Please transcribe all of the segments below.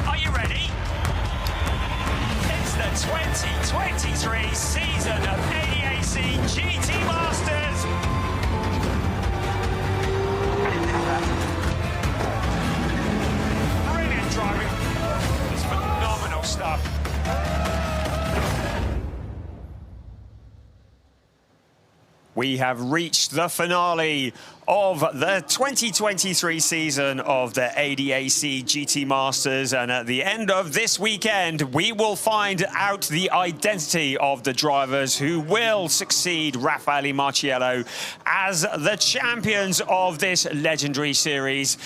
Are you ready? It's the 2023 season of ADAC GT Masters. Brilliant driving. It's phenomenal stuff. We have reached the finale of the 2023 season of the ADAC GT Masters, and at the end of this weekend we will find out the identity of the drivers who will succeed Raffaele Marciello as the champions of this legendary series.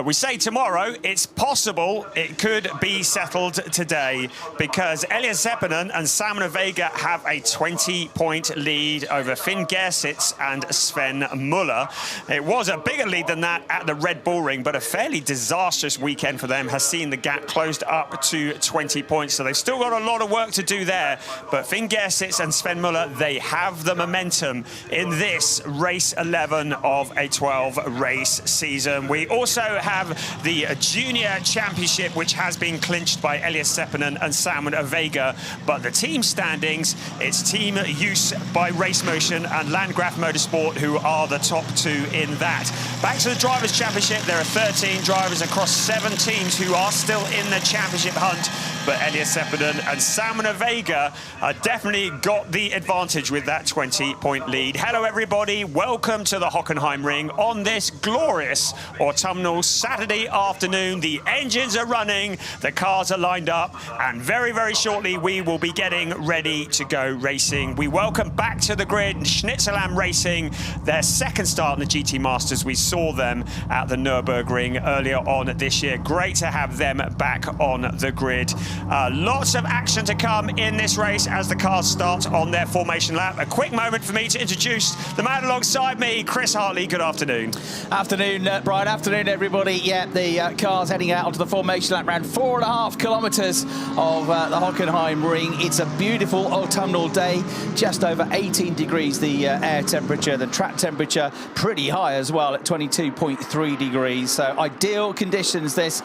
We say tomorrow, it's possible it could be settled today because Elias Seppänen and Samuel Vega have a 20-point lead over Finn Gersitz and Sven Muller. It was a bigger lead than that at the Red Bull Ring, but a fairly disastrous weekend for them has seen the gap closed up to 20 points. So they've still got a lot of work to do there. But Finn Gersitz and Sven Muller, they have the momentum in this race 11 of a 12-race season. We also have the Junior Championship, which has been clinched by Elias Seppänen and Samuel Vega. But the team standings, it's Team Use by Race Motion and Landgraf Motorsport who are the top two in that. Back to the Drivers' Championship, there are 13 drivers across 7 teams who are still in the championship hunt, but Elias Seppänen and Samuel Vega definitely got the advantage with that 20-point lead. Hello everybody, welcome to the Hockenheimring on this glorious autumnal Saturday afternoon. The engines are running, the cars are lined up, and very, very shortly we will be getting ready to go racing. We welcome back to the grid Schnitzelam Racing, their second start in the GT Masters. We saw them at the Nürburgring earlier on this year. Great to have them back on the grid. Lots of action to come in this race as the cars start on their formation lap. A quick moment for me to introduce the man alongside me, Chris Hartley. Good afternoon. Afternoon, Brian. Afternoon, everybody. Yeah, the cars heading out onto the formation lap, around 4.5 kilometres of the Hockenheimring. It's a beautiful autumnal day, just over 18 degrees the air temperature, the track temperature pretty high as well at 22.3 degrees. So ideal conditions this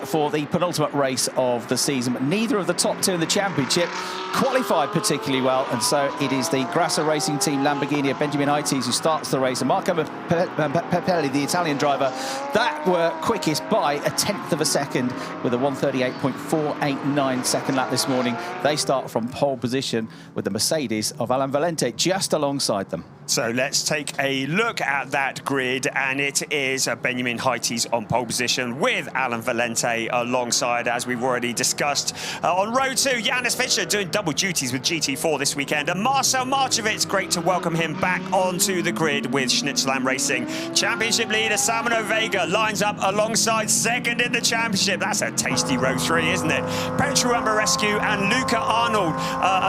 for the penultimate race of the season. But neither of the top two in the championship qualified particularly well, and so it is the Grasser Racing Team Lamborghini of Benjamin Highties who starts the race, and Marco Mapelli, the Italian driver, that were quickest by a tenth of a second with a 1:38.489 second lap this morning. They start from pole position with the Mercedes of Alain Valente just alongside them. So let's take a look at that grid, and it is Benjamin Highties on pole position with Alain Valente alongside, as we've already discussed. On row 2, Janis Fischer doing double duties with GT4 this weekend, and Marcel Marcevic, great to welcome him back onto the grid with Schnitzelam Racing. Championship leader Samuel Vega lines up alongside second in the championship. That's a tasty row 3, isn't it? Petru Rescue and Luca Arnold,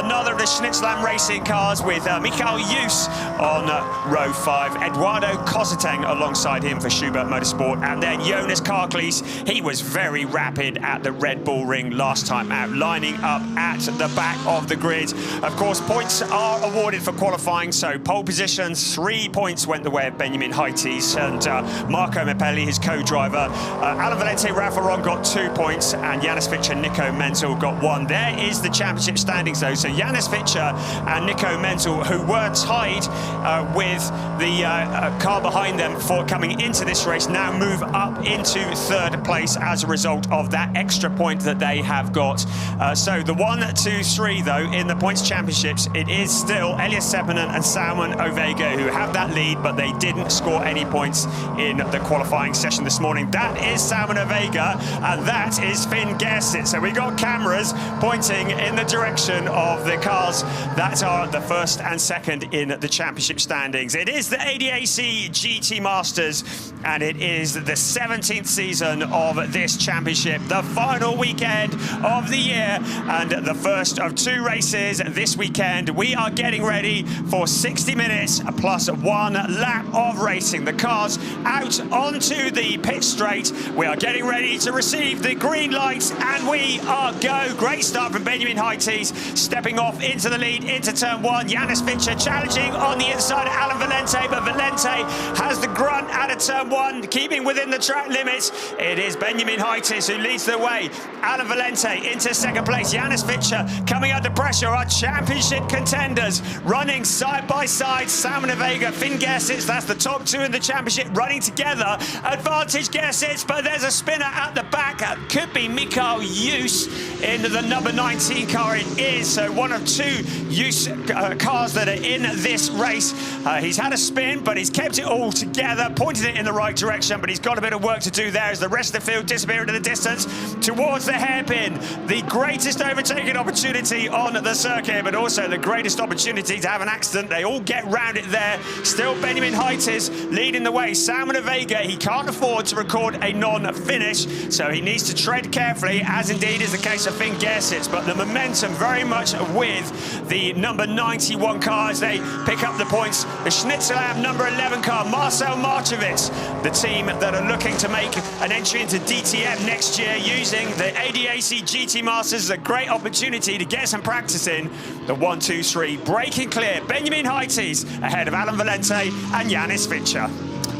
another of the Schnitzelam Racing cars with Michael Jus on row 5. Eduardo Cosseteng alongside him for Schubert Motorsport, and then Jonas Karklees. He was very rapid at the Red Bull Ring last time out, lining up at the back of the grid. Of course, points are awarded for qualifying, so pole positions, 3 points went the way of Benjamin Highties and Marco Mapelli, his co-driver. Alain Valente, Rafa Ron got 2 points, and Janis Fischer, Nico Menzel got 1. There is the championship standings though, so Janis Fischer and Nico Menzel, who were tied with the car behind them for coming into this race, now move up into 3rd place as a result of that extra point that they have got. So the 1, 2, 3 though in the points championships, it is still Elias Seppänen and Samuel Vega who have that lead, but they didn't score any points in the qualifying session this morning. That is Samuel Vega and that is Finn Gersitz. So we got cameras pointing in the direction of the car cars that are the first and second in the championship standings. It is the ADAC GT Masters, and it is the 17th season of this championship, the final weekend of the year, and the first of 2 races this weekend. We are getting ready for 60 minutes plus 1 lap of racing. The cars out onto the pit straight. We are getting ready to receive the green lights, and we are go. Great start from Benjamin Heites, stepping off into the lead into turn 1. Janis Fincher challenging on the inside of Alan Valente, but Valente has the grunt out of turn 1, keeping within the track limits. It is Benjamin Heites who leads the way. Alan Valente into second place. Janis Fincher coming under pressure. Our championship contenders running side by side. Salmon Vega, Finn Gersitz, that's the top 2 in the championship running together. Advantage Gersitz, but there's a spinner at the back. Could be Mikael Jus in the number 19 car. It is. So one of 2 Jus cars that are in this race. He's had a spin, but he's kept it all together, pointed it in the right direction, but he's got a bit of work to do there as the rest of the field disappear into the distance towards the hairpin. The greatest overtaking opportunity on the circuit, but also the greatest opportunity to have an accident. They all get round it there. Still Benjamin Heites leading the way. Salmon Vega, he can't afford to record a non-finish, so he needs to tread carefully, as indeed is the case of Finn Gersitz. But the momentum very much with the number 91 car as they pick up the points. The Schnitzelab number 11 car, Marcel Marchevitz, the team that are looking to make an entry into DTM next year using the ADAC GT Masters, is a great opportunity to get some practice in. The 1, 2, 3 breaking clear. Benjamin Heites ahead of Alan Valente and Janis Fincher.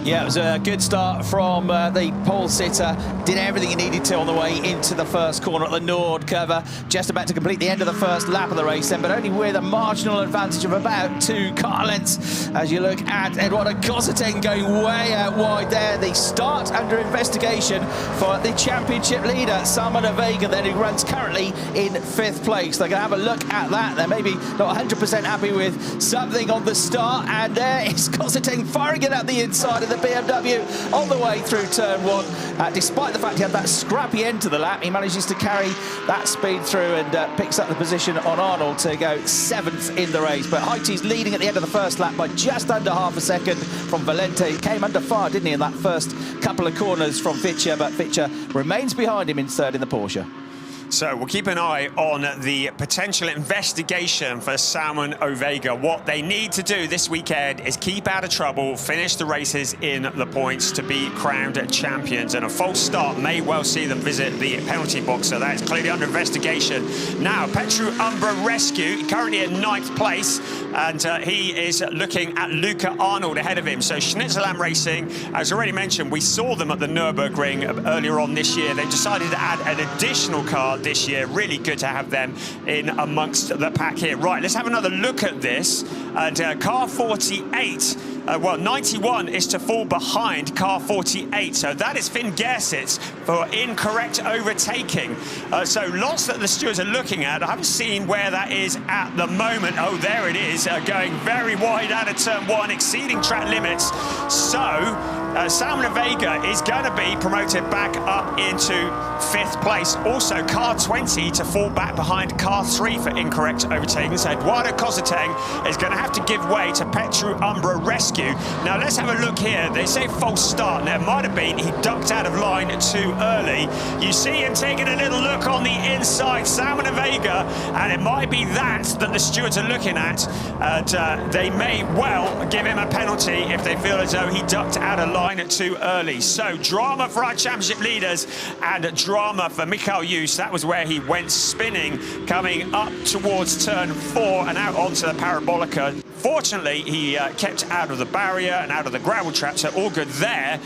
Yeah, it was a good start from the pole sitter. Did everything he needed to on the way into the first corner at the Nord curve. Just about to complete the end of the first lap of the race then, but only with a marginal advantage of about 2 car lengths. As you look at Eduardo Cosseteng going way out wide there. The start under investigation for the championship leader, Salmon Vega, then, who runs currently in 5th place. They're going to have a look at that. They're maybe not 100% happy with something on the start, and there is Cosseteng firing it at the inside of the BMW on the way through turn 1. Despite the fact he had that scrappy end to the lap, he manages to carry that speed through and picks up the position on Arnold to go 7th in the race. But Heites leading at the end of the first lap by just under half a second from Valente. He came under fire, didn't he, in that first couple of corners from Fincher, but Fincher remains behind him in 3rd in the Porsche. So we'll keep an eye on the potential investigation for Salmon Vega. What they need to do this weekend is keep out of trouble, finish the races in the points to be crowned champions. And a false start may well see them visit the penalty box, so that's clearly under investigation. Now, Petru Umbra Rescue, currently in 9th place, and he is looking at Luca Arnold ahead of him. So Schnitzelam Racing, as already mentioned, we saw them at the Nürburgring earlier on this year. They've decided to add an additional car this year. Really good to have them in amongst the pack here. Right, let's have another look at this. And car 48, well, 91 is to fall behind car 48. So that is Finn Gersitz for incorrect overtaking. So lots that the stewards are looking at. I haven't seen where that is at the moment. Oh, there it is, going very wide out of turn 1, exceeding track limits. So Salmon Vega is going to be promoted back up into 5th place. Also, car 20 to fall back behind car 3 for incorrect overtaking. So Eduardo Cosseteng is going to have to give way to Petru Umbra Rescue. Now, let's have a look here. They say false start. Now, it might have been he ducked out of line too early. You see him taking a little look on the inside, Salmon Vega, and it might be that the stewards are looking at. And they may well give him a penalty if they feel as though he ducked out of line too early. So drama for our championship leaders and drama for Mikael Jus. That was where he went spinning, coming up towards turn 4 and out onto the parabolica. Fortunately, he kept out of the barrier and out of the gravel trap, so all good there.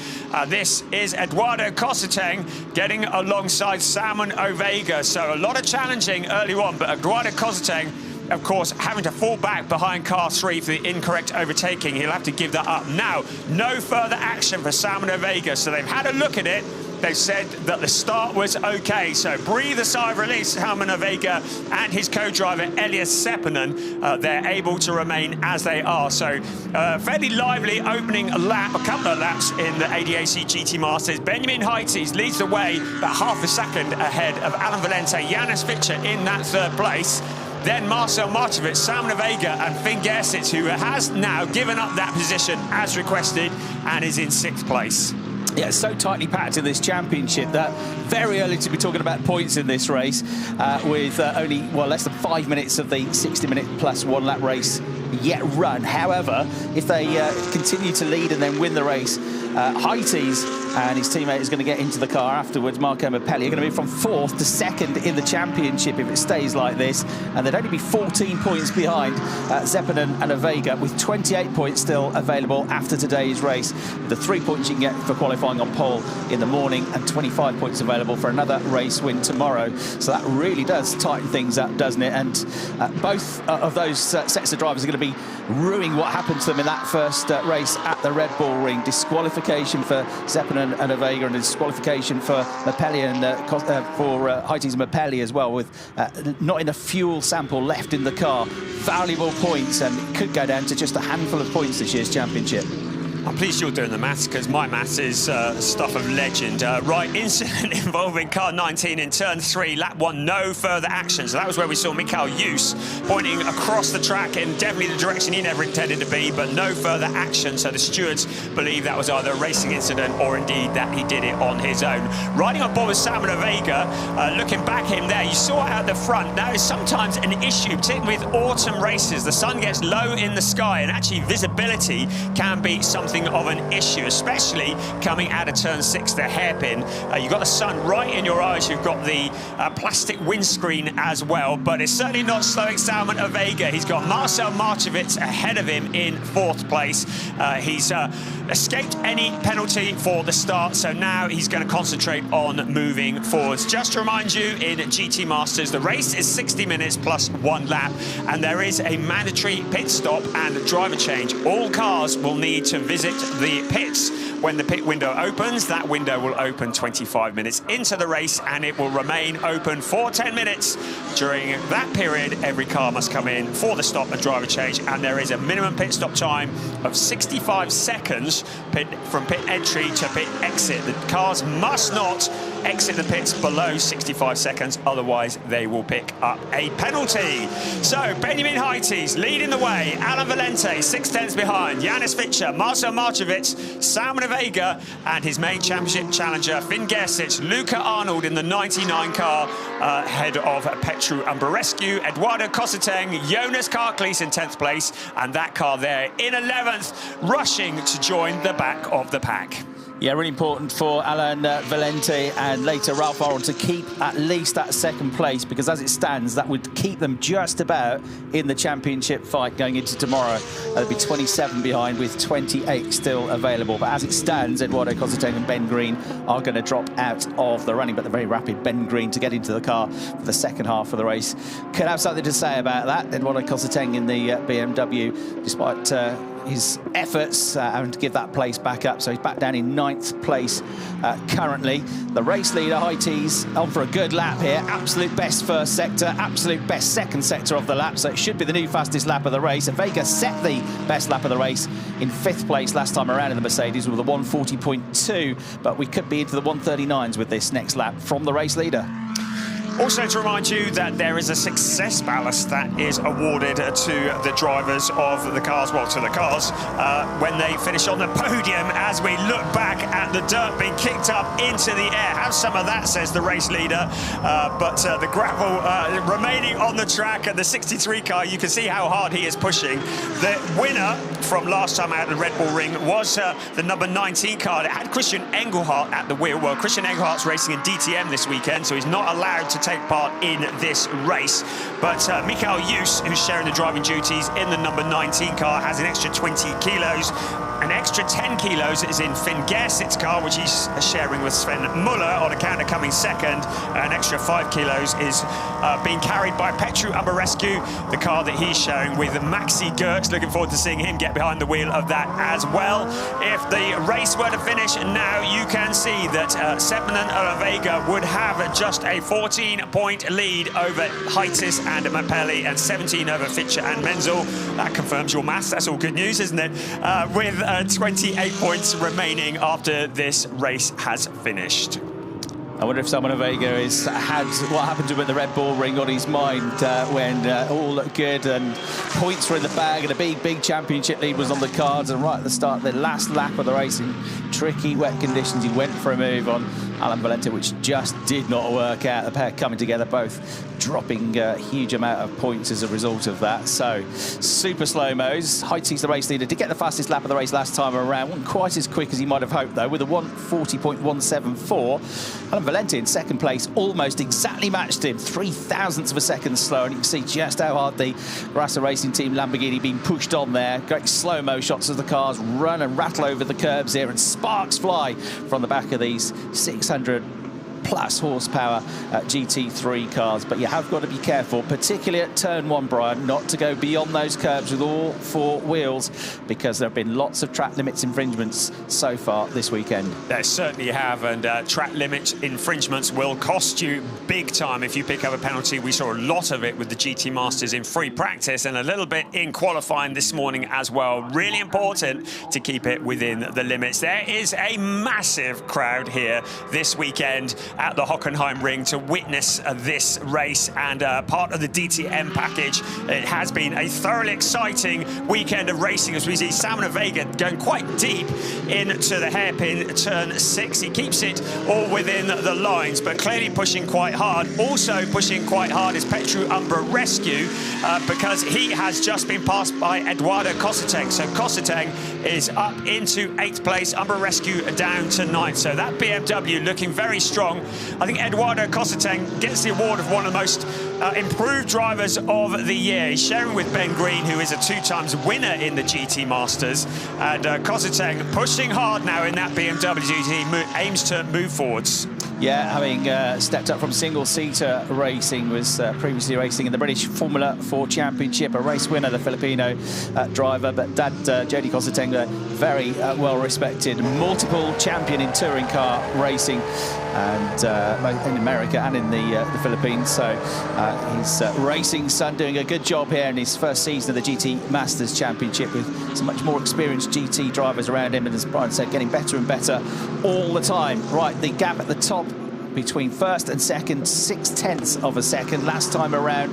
This is Eduardo Cosseteng getting alongside Salmon Vega. So a lot of challenging early on, but Eduardo Cosseteng, of course, having to fall back behind car 3 for the incorrect overtaking. He'll have to give that up. Now, no further action for Salmon Vega, so they've had a look at it. They've said that the start was okay, so breathe a sigh of relief. Salmon Vega and his co-driver Elias Seppänen, they're able to remain as they are. So fairly lively opening lap, a couple of laps in the ADAC GT Masters. Benjamin Heites leads the way about half a second ahead of Alan Valente. Janis Fincher in that 3rd place. then Marcel Markovic, Simon Vega and Finn Gersitz, who has now given up that position as requested and is in 6th place. Yeah, it's so tightly packed in this championship that very early to be talking about points in this race with only, well, less than 5 minutes of the 60-minute plus 1 lap race yet run. However, if they continue to lead and then win the race, Heites and his teammate is going to get into the car afterwards. Marco Mapelli are going to move from 4th to 2nd in the championship if it stays like this, and they'd only be 14 points behind Zeppelin and Vega, with 28 points still available after today's race. The 3 points you can get for qualifying on pole in the morning and 25 points available for another race win tomorrow. So that really does tighten things up, doesn't it? And both of those sets of drivers are going to be ruining what happened to them in that first race at the Red Bull Ring. Disqualification for Zeppelin and Vega, and a disqualification for Mapelli and for Heites and Mapelli as well, with not enough fuel sample left in the car. Valuable points, and it could go down to just a handful of points this year's championship. I'm pleased you're doing the maths, because my maths is stuff of legend. Right, incident involving car 19 in turn 3, lap 1, no further action. So that was where we saw Mikael Jus pointing across the track in definitely the direction he never intended to be, but no further action. So the stewards believe that was either a racing incident or indeed that he did it on his own. Riding on board with Simon Vega, looking back him there, you saw it out the front. Now it's sometimes an issue, particularly with autumn races. The sun gets low in the sky, and actually visibility can be something of an issue, especially coming out of turn 6, the hairpin. You've got the sun right in your eyes, you've got the plastic windscreen as well, but it's certainly not slowing Simon Vega. He's got Marcel Markovic ahead of him in 4th place. He's escaped any penalty for the start, so now he's going to concentrate on moving forwards. Just to remind you, in GT Masters, the race is 60 minutes plus 1 lap, and there is a mandatory pit stop and driver change. All cars will need to visit the pits when the pit window opens. That window will open 25 minutes into the race, and it will remain open for 10 minutes. During that period, every car must come in for the stop and driver change, and there is a minimum pit stop time of 65 seconds from pit entry to pit exit. The cars must not exit the pits below 65 seconds, otherwise they will pick up a penalty. So Benjamin Heites leading the way, Alan Valente 6/10 behind, Janis Fischer, Marcel Markovic, Simon Vega, and his main championship challenger Finn Gersitz, Luca Arnold in the 99 car, ahead of Petru Ambarescu, Eduardo Cosseteng, Jonas Karklees in 10th place, and that car there in 11th, rushing to join the back of the pack. Yeah, really important for Alan Valente and later Ralph Aron to keep at least that 2nd place, because as it stands, that would keep them just about in the championship fight going into tomorrow. They'll be 27 behind with 28 still available. But as it stands, Eduardo Cosseteng and Ben Green are going to drop out of the running, but the very rapid Ben Green to get into the car for the 2nd half of the race could have something to say about that. Eduardo Cosseteng in the BMW, despite his efforts and to give that place back up. So he's back down in 9th place currently. The race leader, Heites, on for a good lap here. Absolute best first sector, absolute best second sector of the lap. So it should be the new fastest lap of the race. And Vega set the best lap of the race in 5th place last time around in the Mercedes with a 140.2. But we could be into the 139s with this next lap from the race leader. Also to remind you that there is a success ballast that is awarded to the drivers of the cars, well, to the cars, when they finish on the podium, as we look back at the dirt being kicked up into the air. Have some of that, says the race leader, but the gravel remaining on the track, and the 63 car, you can see how hard he is pushing. The winner from last time out at the Red Bull Ring was the number 19 car. It had Christian Engelhardt at the wheel. Well, Christian Engelhardt's racing in DTM this weekend, so he's not allowed to take part in this race. But Mikael Jus, who's sharing the driving duties in the number 19 car, has an extra 20 kilos. An extra 10 kilos is in Finn Gersitz's car, which he's sharing with Sven Muller on account of coming 2nd. An extra 5 kilos is being carried by Petru Ambarescu, the car that he's sharing with Maxi Gerks. Looking forward to seeing him get behind the wheel of that as well. If the race were to finish now, you can see that Zeppelin and Vega would have just a 14-point lead over Heites and Mapelli, and 17 over Fischer and Menzel. That confirms your maths. That's all good news, isn't it? With 28 points remaining after this race has finished. I wonder if someone of Vega had what happened to him at the Red Bull Ring on his mind when all looked good and points were in the bag and a big championship lead was on the cards, and right at the start, the last lap of the racing, tricky wet conditions, he went for a move on Alan Valente, which just did not work out. The pair coming together, both dropping a huge amount of points as a result of that. So super slow-mos. Heitzi's the race leader. Did get the fastest lap of the race last time around. Wasn't quite as quick as he might have hoped, though, with a 1:40.174. Alan Valente in second place, almost exactly matched him, 0.003 of a second slower. And you can see just how hard the Grasser Racing Team Lamborghini being pushed on there. Great slow-mo shots as the cars run and rattle over the curbs here, and sparks fly from the back of these 600+ horsepower GT3 cars. But you have got to be careful, particularly at turn 1, Brian, not to go beyond those curbs with all 4 wheels, because there have been lots of track limits infringements so far this weekend. There certainly have, and track limit infringements will cost you big time if you pick up a penalty. We saw a lot of it with the GT Masters in free practice and a little bit in qualifying this morning as well. Really important to keep it within the limits. There is a massive crowd here this weekend at the Hockenheimring to witness this race and part of the DTM package. It has been a thoroughly exciting weekend of racing as we see Simon Vega going quite deep into the hairpin turn 6. He keeps it all within the lines, but clearly pushing quite hard. Also pushing quite hard is Petru Umbra Rescue because he has just been passed by Eduardo Cosseteng. So Cosseteng is up into 8th place, Umbra Rescue down to 9th. So that BMW looking very strong. I think Eduardo Cosseteng gets the award of one of the most improved drivers of the year. He's sharing with Ben Green, who is a 2-times winner in the GT Masters. And Cosseteng pushing hard now in that BMW as he aims to move forwards. Yeah, having stepped up from single-seater racing, was previously racing in the British Formula 4 Championship, a race winner, the Filipino driver. But Dad, Jody Cosseteng, very well-respected, multiple champion in touring car racing, and in America and in the Philippines. So his racing son doing a good job here in his first season of the GT Masters Championship, with some much more experienced GT drivers around him, and as Brian said, getting better and better all the time. Right, the gap at the top between first and second, 0.6 of a second. Last time around,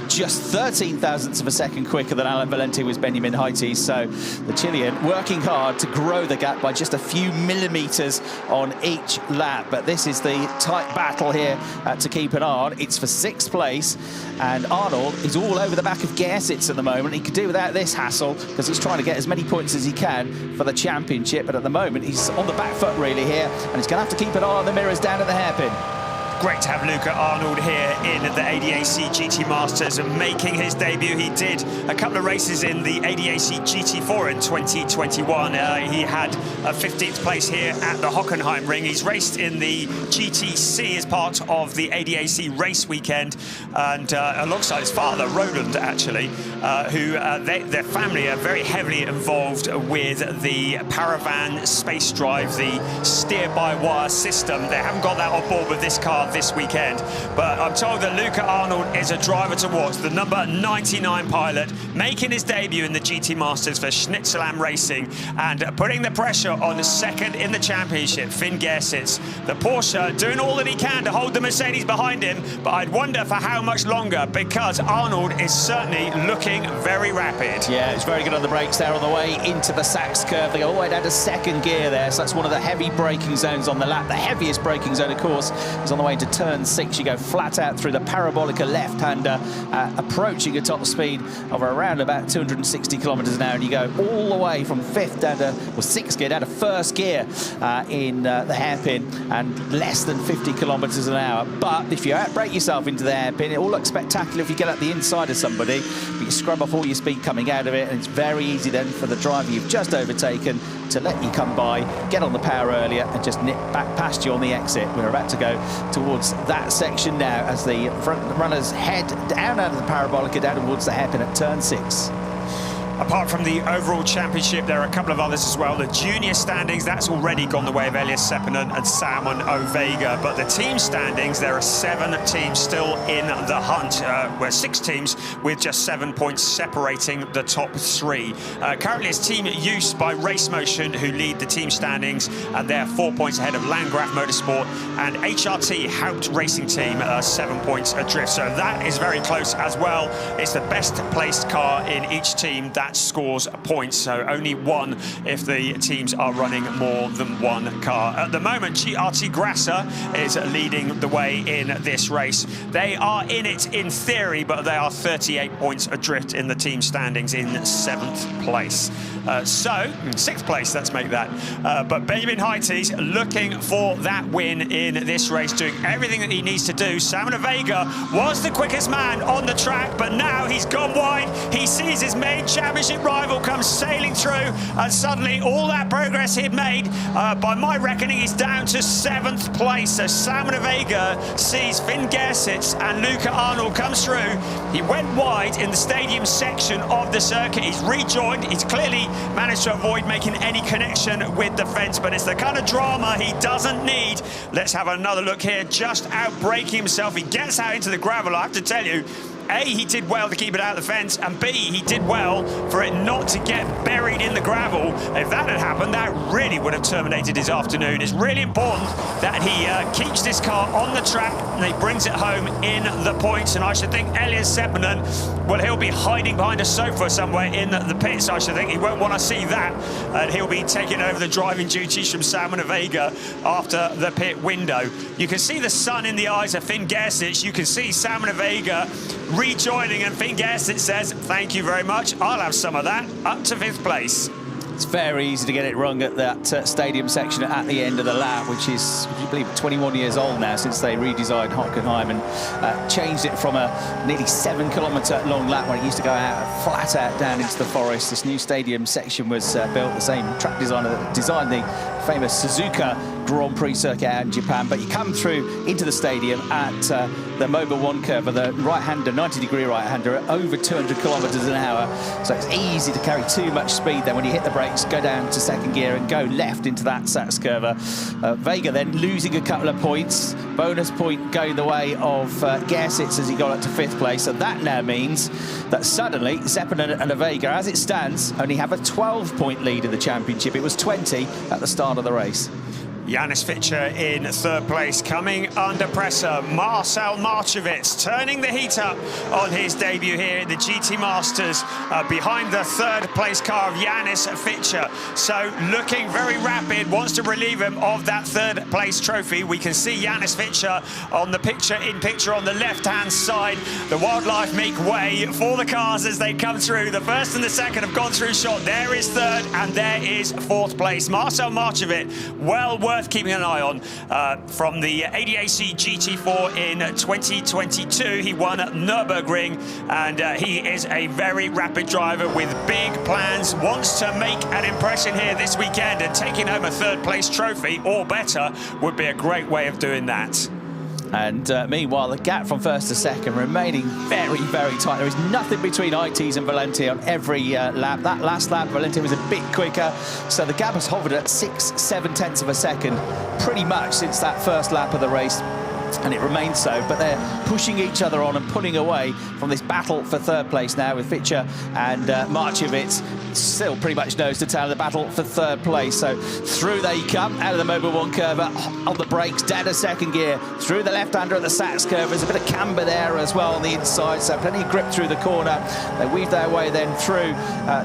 just 0.13 of a second quicker than Alan Valente was Benjamin Heitzi. So the Chilean working hard to grow the gap by just a few millimetres on each lap. But this is the tight battle here to keep an eye on. It's for 6th place, and Arnold is all over the back of Gersitz at the moment. He could do without this hassle because he's trying to get as many points as he can for the championship. But at the moment, he's on the back foot really here, and he's going to have to keep an eye on the mirrors down at the hairpin. Great to have Luca Arnold here in the ADAC GT Masters and making his debut. He did a couple of races in the ADAC GT4 in 2021. He had a 15th place here at the Hockenheimring. He's raced in the GTC as part of the ADAC race weekend, and alongside his father, Roland, actually, who their family are very heavily involved with the Paravan space drive, the steer-by-wire system. They haven't got that on board with this car this weekend, but I'm told that Luca Arnold is a driver to watch. The number 99 pilot making his debut in the GT Masters for Schnitzelam Racing and putting the pressure on second in the championship, Finn Gersitz. The Porsche doing all that he can to hold the Mercedes behind him, but I'd wonder for how much longer, because Arnold is certainly looking very rapid. Yeah, it's very good on the brakes there on the way into the Sachs curve. They go all the way down to 2nd gear there, so that's one of the heavy braking zones on the lap. The heaviest braking zone, of course, is on the way into turn 6. You go flat out through the parabolica left-hander, approaching a top speed of around about 260 kilometers an hour, and you go all the way from 5th down to, or 6th gear down to 1st gear in the hairpin, and less than 50 kilometers an hour. But if you outbrake yourself into the hairpin, it all looks spectacular if you get at the inside of somebody, but you scrub off all your speed coming out of it, and it's very easy then for the driver you've just overtaken to let you come by, get on the power earlier, and just nip back past you on the exit. We're about to go towards that section now as the front runners head down out of the parabolica down towards the hairpin at turn 6. Apart from the overall championship, there are a couple of others as well. The junior standings, that's already gone the way of Elias Seppänen and Salmon Ovega. But the team standings, there are 7 teams still in the hunt. We're 6 teams with just 7 points separating the top 3. Currently, it's Team Use by Race Motion who lead the team standings, and they're 4 points ahead of Landgraf Motorsport and HRT Haupt Racing Team, 7 points adrift. So that is very close as well. It's the best placed car in each team that scores points, so only 1 if the teams are running more than 1 car. At the moment, GRT Grasser is leading the way in this race. They are in it in theory, but they are 38 points adrift in the team standings in 7th place. So, 6th place, let's make that. But Benjamin Heites looking for that win in this race, doing everything that he needs to do. Salmon Ovega was the quickest man on the track, but now he's gone wide. He sees his main championship rival come sailing through, and suddenly all that progress he'd made, by my reckoning, he's down to 7th place. So Salmon Ovega sees Finn Gersitz and Luca Arnold come through. He went wide in the stadium section of the circuit. He's rejoined. He's clearly managed to avoid making any connection with the fence, but it's the kind of drama he doesn't need. Let's have another look here, just out-braking himself. He gets out into the gravel. I have to tell you, A, he did well to keep it out of the fence, and B, he did well for it not to get buried in the gravel. If that had happened, that really would have terminated his afternoon. It's really important that he keeps this car on the track and he brings it home in the points. And I should think Elias Seppänen, well, he'll be hiding behind a sofa somewhere in the pits. I should think he won't want to see that. And he'll be taking over the driving duties from Salmon Ovega after the pit window. You can see the sun in the eyes of Finn Gersitz. You can see Salmon Ovega rejoining, and Finn Gersitz says, thank you very much, I'll have some of that, up to 5th place. It's very easy to get it wrong at that stadium section at the end of the lap, which is, would you believe, 21 years old now since they redesigned Hockenheim and changed it from a nearly 7-kilometre long lap when it used to go out flat out down into the forest. This new stadium section was built, the same track designer that designed the famous Suzuka Grand Prix circuit out in Japan. But you come through into the stadium at the Mobile 1 curve, the right-hander, 90-degree right-hander, at over 200 kilometres an hour. So it's easy to carry too much speed then when you hit the brakes, go down to 2nd gear and go left into that Sats curve. Vega then losing a couple of points. Bonus point going the way of Gersitz as he got up to 5th place. So that now means that suddenly Seppänen and Vega, as it stands, only have a 12-point lead in the championship. It was 20 at the start of the race. Janis Fischer in 3rd place, coming under pressure. Marcel Marchevitz turning the heat up on his debut here in the GT Masters, behind the 3rd place car of Janis Fischer. So looking very rapid, wants to relieve him of that 3rd place trophy. We can see Janis Fischer on the picture on the left-hand side. The wildlife make way for the cars as they come through. The 1st and the 2nd have gone through shot. There is 3rd and there is 4th place. Marcel Marchevitz, well worth keeping an eye on, from the ADAC GT4 in 2022. He won at Nürburgring, and he is a very rapid driver with big plans, wants to make an impression here this weekend, and taking home a 3rd place trophy or better would be a great way of doing that. And meanwhile, the gap from 1st to 2nd remaining very, very tight. There is nothing between ITs and Valente on every lap. That last lap, Valente was a bit quicker, so the gap has hovered at 6-7 tenths of a second pretty much since that 1st lap of the race. And it remains so, but they're pushing each other on and pulling away from this battle for 3rd place now, with Fischer and Marchevitz still pretty much nose to tail in the battle for 3rd place. So through they come, out of the Mobile 1 curve, on the brakes, down to 2nd gear, through the left-hander at the Sats curve. There's a bit of camber there as well on the inside, so plenty of grip through the corner. They weave their way then through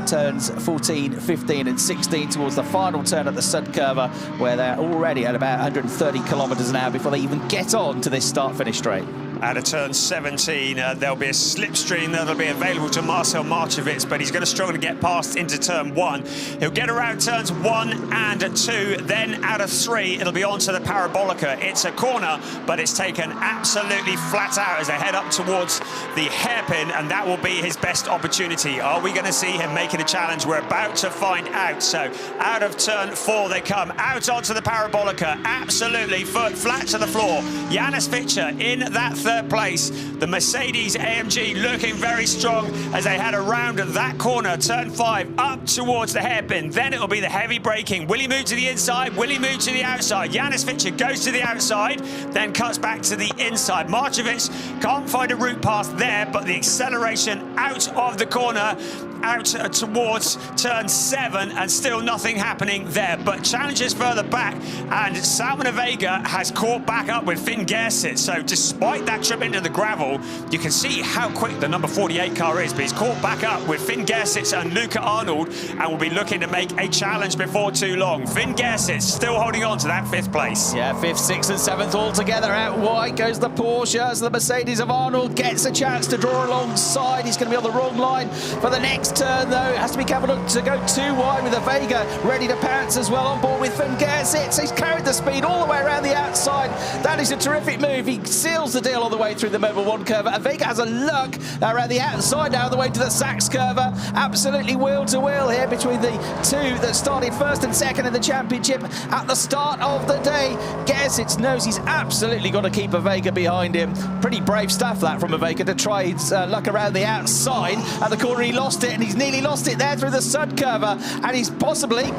turns 14, 15 and 16 towards the final turn at the Sud curve, where they're already at about 130 kilometres an hour before they even get on to this start-finish straight. Out of turn 17, there'll be a slipstream that'll be available to Marcel Marchevitz, but he's going to struggle to get past into turn 1. He'll get around turns 1 and 2, then out of 3, it'll be onto the Parabolica. It's a corner, but it's taken absolutely flat out as they head up towards the hairpin, and that will be his best opportunity. Are we going to see him making a challenge? We're about to find out. So out of turn 4 they come, out onto the Parabolica, absolutely foot flat to the floor. Janis Fischer in that third place. The Mercedes AMG looking very strong as they head around that corner, turn 5, up towards the hairpin. Then it'll be the heavy braking. Will he move to the inside? Will he move to the outside? Janis Fischer goes to the outside, then cuts back to the inside. Markovic can't find a route past there, but the acceleration out of the corner, out towards turn 7, and still nothing happening there. But challenges further back, and Salman Vega has caught back up with Finn Gersit. So despite that trip into the gravel, you can see how quick the number 48 car is, but he's caught back up with Finn Gersit and Luca Arnold, and will be looking to make a challenge before too long. Finn Gersit still holding on to that 5th place. Yeah, 5th, 6th and 7th all together. Out wide goes the Porsche as the Mercedes of Arnold gets a chance to draw alongside. He's going to be on the wrong line for the next turn, though. Has to be careful not to go too wide, with a Vega ready to pounce as well on board with Finn Gersit. So he's carried the speed all the way around the outside. That is a terrific move. He seals the deal all the way through the Mobil 1 curve. And Vega has a look around the outside now, the way to the Sachs curve. Absolutely wheel to wheel here between the two that started 1st and 2nd in the championship at the start of the day. Gersit knows he's absolutely got to keep a Vega behind him. Pretty brave stuff that from a Vega to try his luck around the outside. At the corner he lost it, and he's nearly lost it there through the Sud curve, and he's probably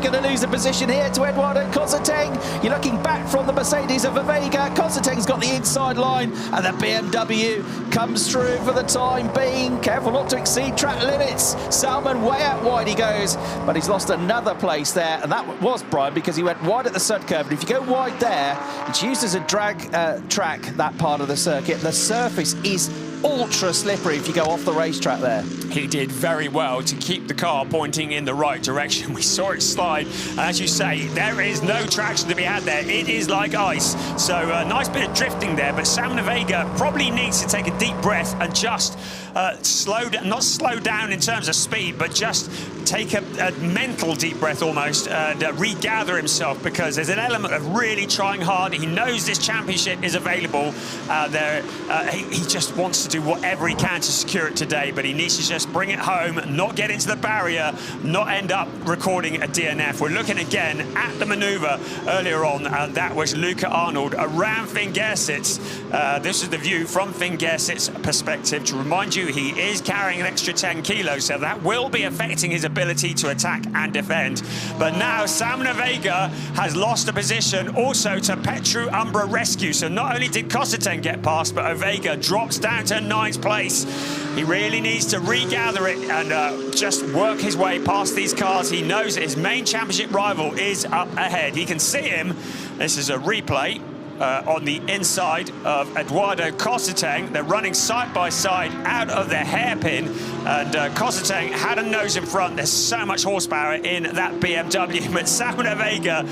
going to lose a position here to Eduardo Cosseteng. You're looking back from the Mercedes of Vega. Cosseteng's got the inside line, and the BMW comes through for the time being. Careful not to exceed track limits. Salman way out wide he goes, but he's lost another place there, and that was Brian because he went wide at the Sud curve. And if you go wide there, it's used as a drag track, that part of the circuit. The surface is ultra slippery if you go off the racetrack there. He did very well to keep the car pointing in the right direction. We saw it slide, and as you say, there is no traction to be had there. It is like ice. So a nice bit of drifting there, but Salman Vega probably needs to take a deep breath and just not slow down in terms of speed, but just take a mental deep breath almost, and regather himself, because there's an element of really trying hard. He knows this championship is available. He just wants to do whatever he can to secure it today, but he needs to just bring it home, not get into the barrier, not end up recording a DNF. We're looking again at the maneuver earlier on, and that was Luca Arnold around Finn Gersit's. This is the view from Finn Gersit's perspective. To remind you, he is carrying an extra 10 kilos, so that will be affecting his ability to attack and defend. But now Salman Vega has lost a position also to Petru Umbra Rescue. So not only did Cosseteng get past, but Vega drops down to 9th place. He really needs to regather it and just work his way past these cars. He knows that his main championship rival is up ahead. He can see him. This is a replay on the inside of Eduardo Cosseteng. They're running side by side out of their hairpin, and Cosseteng had a nose in front. There's so much horsepower in that BMW, but Salman Vega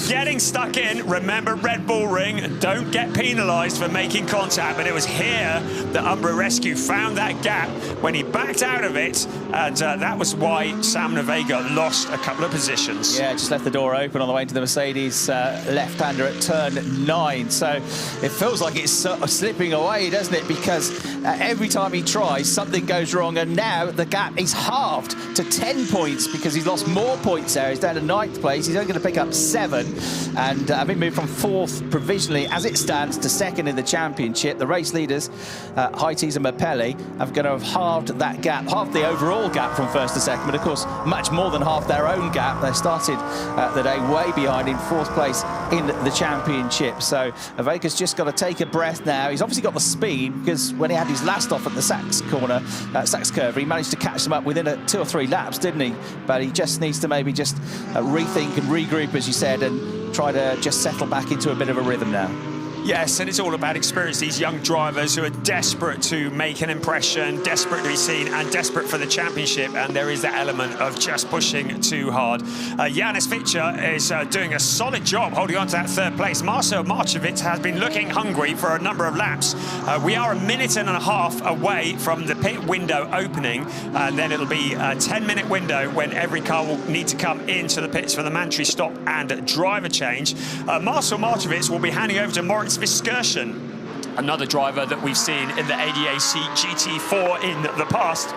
getting stuck in. Remember, Red Bull Ring, don't get penalised for making contact, but it was here that Umbra Rescue found that gap when he backed out of it, and that was why Salman Vega lost a couple of positions. Yeah, just left the door open on the way into the Mercedes left-hander at turn 9. So it feels like it's sort of slipping away, doesn't it? Because every time he tries, something goes wrong, and now the gap is halved to 10 points because he's lost more points there. He's down to 9th place. He's only going to pick up 7, and having moved from 4th provisionally as it stands to 2nd in the championship. The race leaders, Heites and Mapelli, are going to have halved that gap, halved the overall gap from 1st to 2nd, but of course much more than half their own gap. They started the day way behind in 4th place in the championship. So Vega's just got to take a breath now. He's obviously got the speed, because when he had his last off at the Sachs corner, Sachs curve, he managed to catch them up within 2 or 3 laps, didn't he? But he just needs to maybe just rethink and regroup, as you said, and try to just settle back into a bit of a rhythm now. Yes, and it's all about experience. These young drivers who are desperate to make an impression, desperate to be seen, and desperate for the championship. And there is that element of just pushing too hard. Janis Fischer is doing a solid job holding on to that 3rd place. Marcel Markovic has been looking hungry for a number of laps. We are 1.5 minutes away from the pit window opening, and then it'll be a 10-minute window when every car will need to come into the pits for the mandatory stop and driver change. Marcel Markovic will be handing over to Moritz Viskersen, another driver that we've seen in the ADAC GT4 in the past.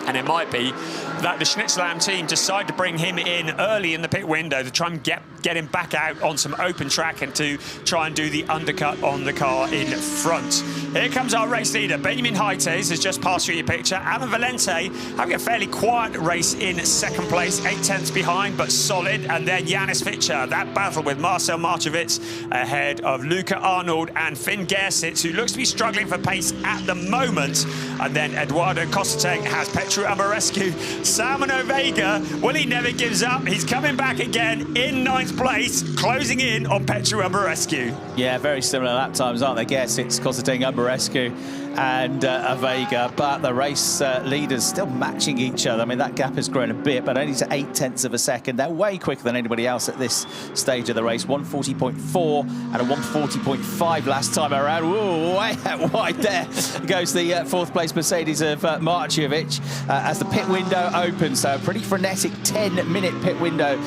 And it might be that the Schnitzlam team decide to bring him in early in the pit window to try and get get him back out on some open track and to try and do the undercut on the car in front. Here comes our race leader. Benjamin Heites has just passed through your picture. Alan Valente having a fairly quiet race in second place, 8/10 behind, but solid. And then Janis Fischer, that battle with Marcel Marchevitz ahead of Luca Arnold and Finn Gersitz, who looks to be struggling for pace at the moment. And then Eduardo Cosseteng has Petru Amarescu. Salmon Ovega, well, he never gives up. He's coming back again in 9th place, closing in on Petru Amarescu. Yeah, very similar lap times, aren't they? Gersitz, Cosseteng, Amarescu and Ovega, but the race leaders still matching each other. I mean, that gap has grown a bit, but only to 8/10 of a second. They're way quicker than anybody else at this stage of the race. 1:40.4 and a 1:40.5 last time around. Whoa, way out wide there goes the 4th place Mercedes of Marcevic as the pit window opens. So a pretty frenetic 10-minute pit window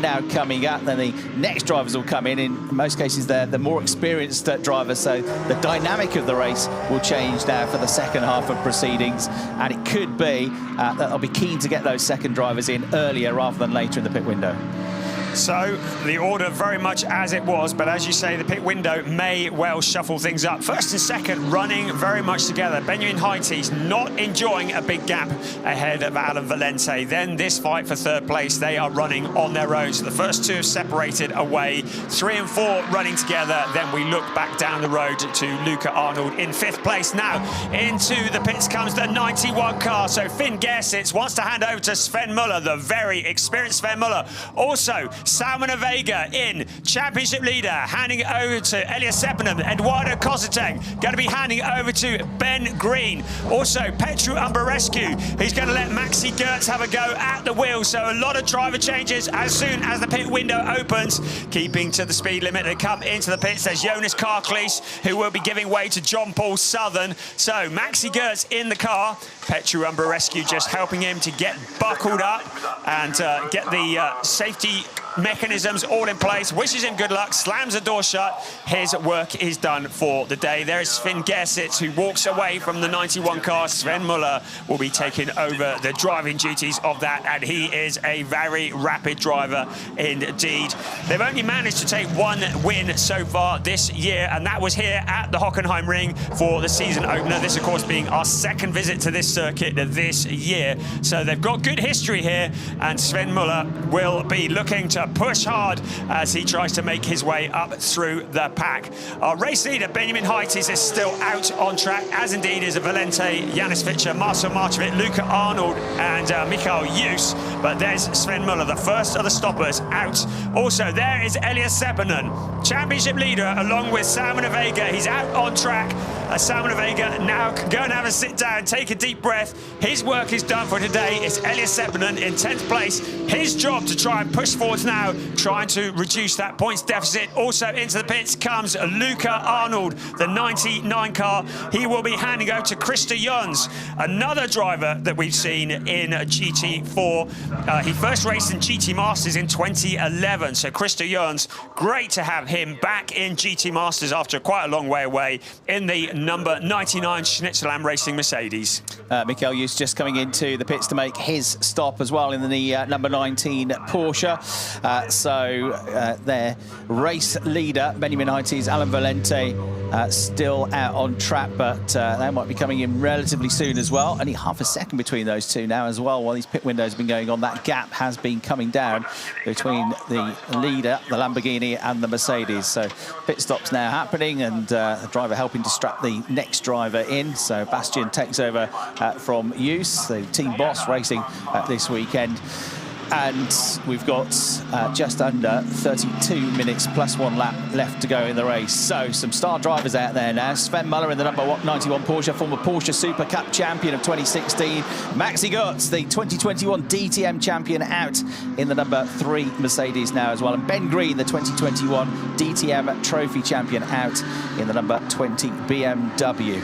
now coming up. Then the next drivers will come in. In most cases, they're the more experienced drivers, so the dynamic of the race will change now for the second half of proceedings, and it could be that they'll be keen to get those second drivers in earlier rather than later in the pit window. So the order very much as it was, but as you say, the pit window may well shuffle things up. First and second running very much together. Benjamin Heites not enjoying a big gap ahead of Alan Valente. Then this fight for 3rd place, they are running on their own. So the first 2 have separated away, 3 and 4 running together. Then we look back down the road to Luca Arnold in 5th place. Now into the pits comes the 91 car. So Finn Gersitz wants to hand over to Sven Muller, the very experienced Sven Muller. Also Salmon Ovega in championship leader, handing over to Elias Seppenham. Eduardo Cosseteng going to be handing over to Ben Green. Also Petru Umbarescu, he's going to let Maxi Gertz have a go at the wheel. So a lot of driver changes as soon as the pit window opens. Keeping to the speed limit to come into the pits, there's Jonas Karklees, who will be giving way to John Paul Southern. So Maxi Gertz in the car, Petru Umbarescu just helping him to get buckled up and get the safety mechanisms all in place. Wishes him good luck, slams the door shut. His work is done for the day. There is Sven Gersitz, who walks away from the 91 car. Sven Muller will be taking over the driving duties of that, and he is a very rapid driver indeed. They've only managed to take 1 win so far this year, and that was here at the Hockenheimring for the season opener. This, of course, being our 2nd visit to this circuit this year. So they've got good history here, and Sven Muller will be looking to push hard as he tries to make his way up through the pack. Our race leader, Benjamin Heites, is still out on track, as indeed is Valente, Janis Fischer, Marcel Marchevitz, Luca Arnold and Michael Jus. But there's Sven Muller, the first of the stoppers, out. Also, there is Elias Seppänen, championship leader, along with Salmon Ovega. He's out on track. Salmon Ovega now can go and have a sit down, take a deep breath. His work is done for today. It's Elias Seppänen in 10th place. His job to try and push forwards now, trying to reduce that points deficit. Also into the pits comes Luca Arnold, the 99 car. He will be handing over to Christer Jöns, another driver that we've seen in GT4. He first raced in GT Masters in 2011. So Christer Jöns, great to have him back in GT Masters after quite a long way away in the number 99 Schnitzelam Racing Mercedes. Michael Jus just coming into the pits to make his stop as well in the number 19 Porsche. Their race leader, Benjamin Heites, Alan Valente, still out on track, but they might be coming in relatively soon as well. Only half a second between those two now as well. While these pit windows have been going on, that gap has been coming down between the leader, the Lamborghini, and the Mercedes. So pit stops now happening, and the driver helping to strap the next driver in. So Bastian takes over from Jus, the team boss, racing this weekend. And we've got just under 32 minutes plus 1 lap left to go in the race. So some star drivers out there now. Sven Muller in the number 91 Porsche, former Porsche Super Cup champion of 2016. Maxi Gertz, the 2021 DTM champion, out in the number 3 Mercedes now as well. And Ben Green, the 2021 DTM trophy champion, out in the number 20 BMW.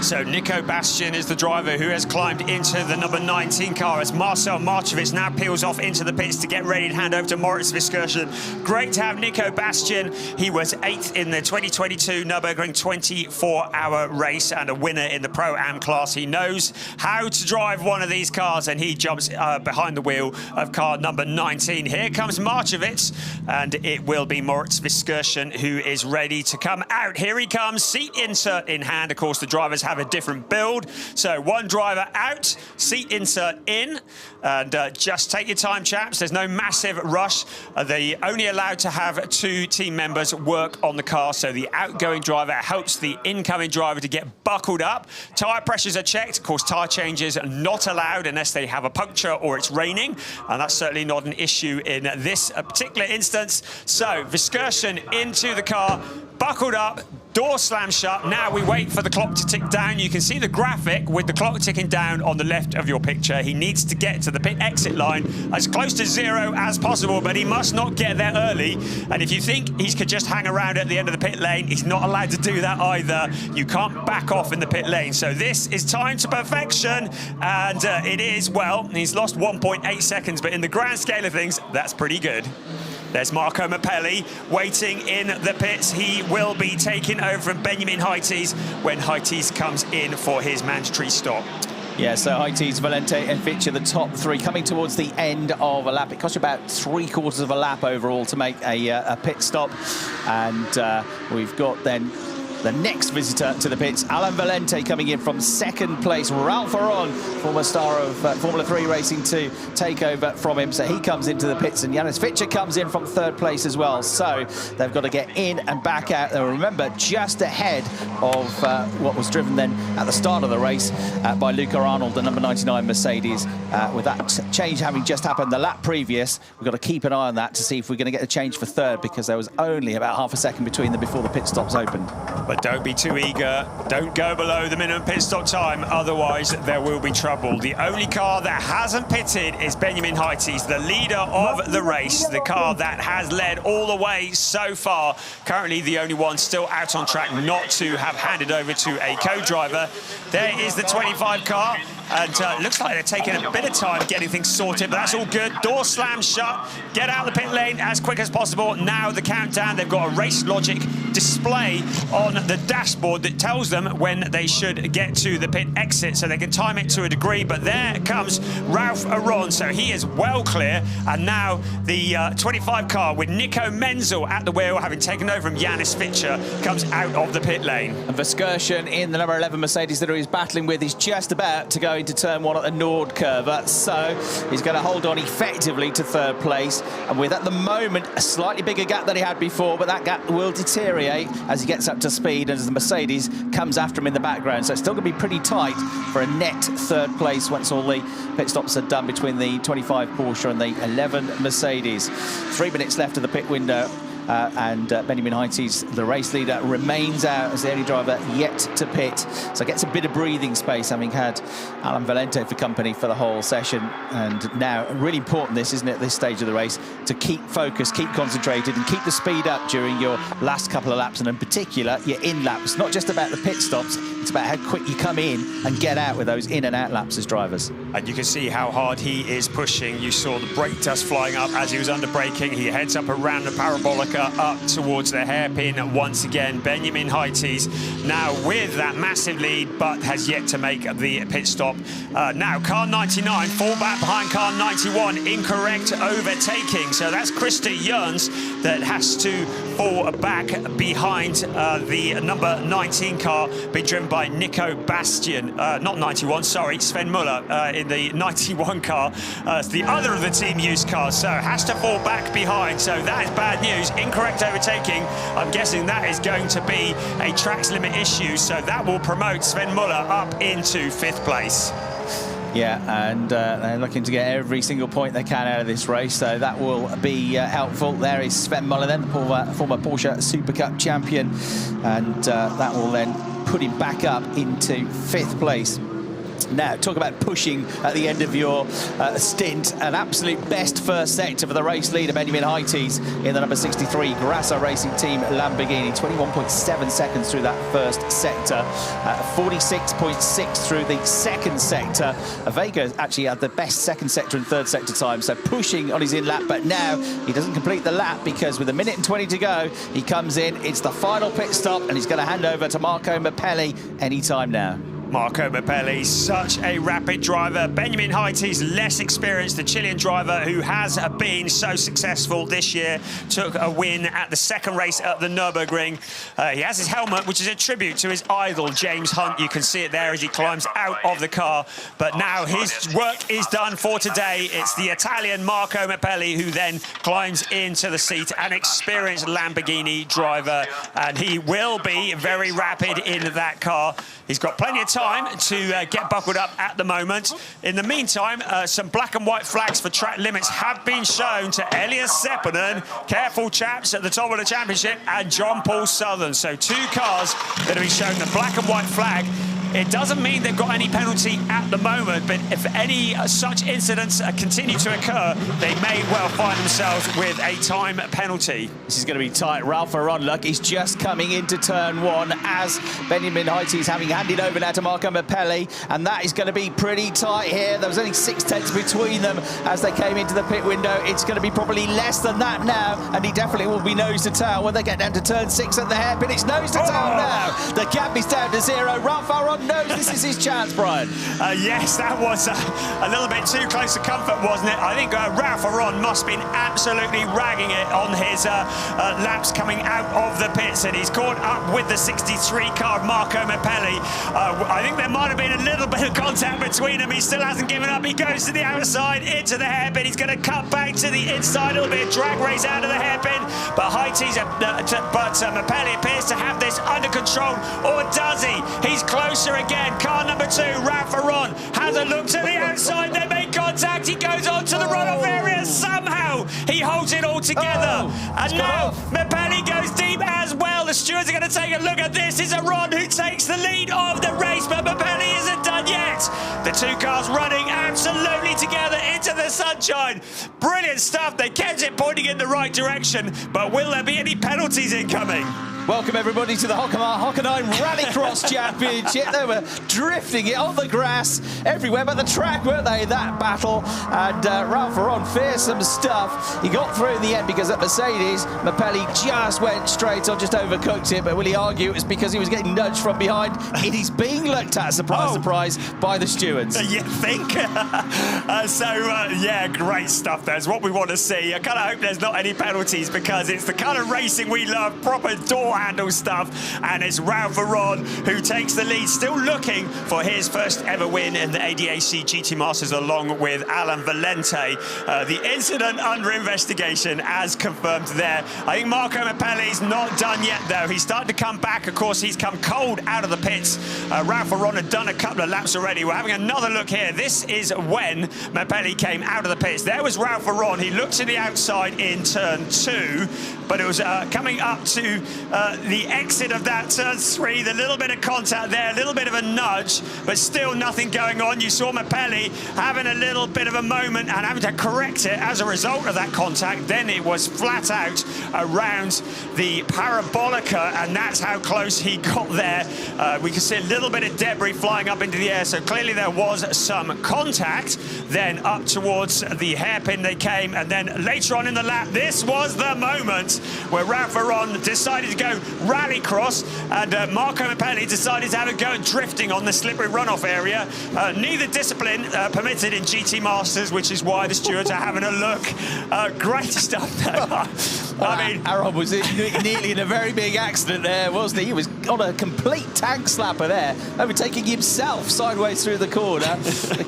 So Nico Bastian is the driver who has climbed into the number 19 car as Marcel Marchevitz now peels off into the pits to get ready to hand over to Moritz Viskirchen. Great to have Nico Bastian. He was 8th in the 2022 Nürburgring 24-hour race and a winner in the Pro-Am class. He knows how to drive one of these cars, and he jumps behind the wheel of car number 19. Here comes Marchevitz, and it will be Moritz Viskirchen who is ready to come out. Here he comes, seat insert in hand. Of course, the drivers have a different build. So one driver out, seat insert in, and just take your time, chaps. There's no massive rush. They're only allowed to have 2 team members work on the car, so the outgoing driver helps the incoming driver to get buckled up. Tyre pressures are checked. Of course, tyre changes are not allowed unless they have a puncture or it's raining, and that's certainly not an issue in this particular instance. So Viskirchen into the car, buckled up, door slam shut. Now we wait for the clock to tick down. You can see the graphic with the clock ticking down on the left of your picture. He needs to get to the pit exit line as close to 0 as possible, but he must not get there early. And if you think he could just hang around at the end of the pit lane, he's not allowed to do that either. You can't back off in the pit lane. So this is time to perfection, and it is. Well, he's lost 1.8 seconds, but in the grand scale of things, that's pretty good. There's Marco Mappelli waiting in the pits. He will be taking over from Benjamin Heites when Heites comes in for his mandatory stop. Yeah, so Heites, Valente and Fitcher, the top 3, coming towards the end of a lap. It costs you about 3/4 of a lap overall to make a pit stop. And we've got then the next visitor to the pits, Alain Valente, coming in from 2nd place. Ralph Aron, former star of Formula 3 racing, to take over from him. So he comes into the pits, and Janis Fitcher comes in from 3rd place as well. So they've got to get in and back out. They'll remember just ahead of what was driven then at the start of the race by Luca Arnold, the number 99 Mercedes. With that change having just happened the lap previous, we've got to keep an eye on that to see if we're going to get a change for 3rd, because there was only about half a second between them before the pit stops opened. But don't be too eager. Don't go below the minimum pit stop time, otherwise there will be trouble. The only car that hasn't pitted is Benjamin Heites, the leader of the race, the car that has led all the way so far. Currently the only one still out on track not to have handed over to a co-driver. There is the 25 car. And looks like they're taking a bit of time getting things sorted, but that's all good. Door slam shut. Get out of the pit lane as quick as possible. Now the countdown. They've got a race logic display on the dashboard that tells them when they should get to the pit exit, so they can time it to a degree. But there comes Ralph Aron, so he is well clear. And now the 25 car with Nico Menzel at the wheel, having taken over from Janis Fitcher, comes out of the pit lane. And Viskirchen in the number 11 Mercedes that he's battling with is just about to go into turn 1 at the Nord curve, so he's going to hold on effectively to 3rd place, and with at the moment a slightly bigger gap than he had before, but that gap will deteriorate as he gets up to speed and as the Mercedes comes after him in the background. So it's still going to be pretty tight for a net 3rd place once all the pit stops are done between the 25 Porsche and the 11 Mercedes. 3 minutes left of the pit window. And Benjamin Heites, the race leader, remains out as the only driver yet to pit. So gets a bit of breathing space, having had Alain Valente for company for the whole session. And now, really important this, isn't it, at this stage of the race, to keep focused, keep concentrated, and keep the speed up during your last couple of laps, and in particular, your in laps. Not just about the pit stops, it's about how quick you come in and get out with those in and out laps as drivers. And you can see how hard he is pushing. You saw the brake dust flying up as he was under braking. He heads up around the parabolica, up towards the hairpin once again. Benjamin Heites now with that massive lead, but has yet to make the pit stop. Now car 99 fall back behind car 91, incorrect overtaking. So that's Krista Jørns that has to fall back behind the number 19 car, being driven by Nico Bastian. Not 91, sorry, Sven Muller in the 91 car. It's the other of the team used cars, so has to fall back behind. So that is bad news. Incorrect overtaking. I'm guessing that is going to be a tracks limit issue, so that will promote Sven Muller up into 5th place. Yeah, and they're looking to get every single point they can out of this race, so that will be helpful. There is Sven Muller then, the former Porsche Super Cup champion, and that will then put him back up into 5th place. Now, talk about pushing at the end of your stint. An absolute best first sector for the race leader, Benjamin Heites, in the number 63 Grasso Racing Team Lamborghini. 21.7 seconds through that first sector. 46.6 through the second sector. Vega actually had the best second sector and third sector time, so pushing on his in-lap. But now he doesn't complete the lap because with 1 minute and 20 to go, he comes in. It's the final pit stop, and he's going to hand over to Marco Mappelli anytime now. Marco Mappelli, such a rapid driver. Benjamin Heites, less experienced, the Chilean driver who has been so successful this year, took a win at the second race at the Nürburgring. He has his helmet, which is a tribute to his idol, James Hunt. You can see it there as he climbs out of the car. But now his work is done for today. It's the Italian Marco Mappelli who then climbs into the seat, an experienced Lamborghini driver, and he will be very rapid in that car. He's got plenty of time to get buckled up at the moment. In the meantime, some black and white flags for track limits have been shown to Elias Seppänen, careful chaps, at the top of the championship, and John Paul Southern. So 2 cars that have been shown the black and white flag. It doesn't mean they've got any penalty at the moment, but if any such incidents continue to occur, they may well find themselves with a time penalty. This is going to be tight. Ralph Aron, look, he's just coming into turn 1 as Benjamin Heites is having handed over now to Marco Mappelli, and that is going to be pretty tight here. There was only 6/10 between them as they came into the pit window. It's going to be probably less than that now, and he definitely will be nose to tail when they get down to turn 6 at the hairpin. It's nose to tail now. The gap is down to 0. Ralph Aron knows this is his chance, Brian. Yes, that was a little bit too close to comfort, wasn't it? I think Ralph Aron must have been absolutely ragging it on his laps coming out of the pits, and he's caught up with the 63 car Marco Mappelli. I think there might have been a little bit of contact between them. He still hasn't given up. He goes to the outside, into the hairpin. He's going to cut back to the inside. A little bit of drag race out of the hairpin, but Mappelli appears to have this under control, or does he? He's closer again. Car number 2, Ralph Aron, has a look to the outside. They make contact. He goes on to the runoff area. Somehow he holds it all together. And now Mappelli goes deep as well. The stewards are going to take a look at this. It's Aron who takes the lead of the race, but Mappelli isn't done yet. The 2 cars running absolutely together into the sunshine. Brilliant stuff. They kept it pointing in the right direction, but will there be any penalties incoming? Welcome everybody to the Hockenheim Rallycross Championship. They were drifting it on the grass everywhere, but the track, weren't they, that battle? And Ralph Aron, fearsome stuff. He got through in the end because at Mercedes, Mappelli just went straight on, just overcooked it. But will he argue it's because he was getting nudged from behind? It is being looked at, surprise, surprise, by the stewards. You think? Yeah, great stuff. That's what we want to see. I kind of hope there's not any penalties because it's the kind of racing we love, proper door handle stuff, and it's Ralph Aron who takes the lead, still looking for his first ever win in the ADAC GT Masters along with Alan Valente. The incident under investigation as confirmed there. I think Marco Mappelli's not done yet though. He's starting to come back. Of course, he's come cold out of the pits. Ralph Aron had done a couple of laps already. We're having another look here. This is when Mappelli came out of the pits. There was Ralph Aron. He looked to the outside in turn 2, but it was coming up to the exit of that turn 3, the little bit of contact there, a little bit of a nudge, but still nothing going on. You saw Mappelli having a little bit of a moment and having to correct it as a result of that contact. Then it was flat out around the parabolica, and that's how close he got there. We can see a little bit of debris flying up into the air, so clearly there was some contact. Then up towards the hairpin they came, and then later on in the lap, this was the moment where Ralph Aron decided to go rallycross, and Marco Mappelli decided to have a go at drifting on the slippery runoff area. Neither discipline permitted in GT Masters, which is why the stewards are having a look. Great stuff though. I mean, Aron was nearly in a very big accident there, wasn't he? He was on a complete tank slapper there, overtaking himself sideways through the corner.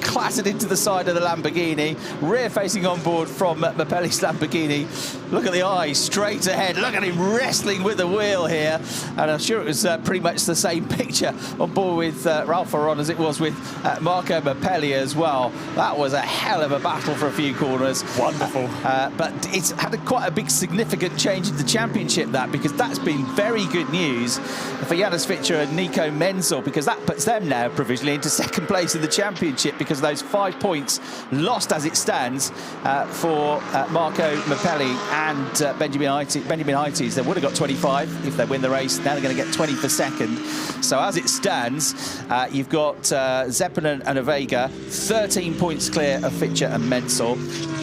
Clattered into the side of the the Lamborghini, rear-facing on board from Mapelli's Lamborghini. Look at the eyes, straight ahead. Look at him wrestling with the wheel here. And I'm sure it was pretty much the same picture on board with Ralph Aron as it was with Marco Mapelli as well. That was a hell of a battle for a few corners. Wonderful. But it's had quite a big significant change in the championship, because that's been very good news for Janis Fitcher and Nico Menzel, because that puts them now provisionally into second place in the championship, because of those 5 points lost as it stands for Marco Mapelli and Benjamin Hites. They would have got 25 if they win the race. Now they're going to get 20 for second. So as it stands, you've got Zeppelin and Avega 13 points clear of Fitcher and Menzel.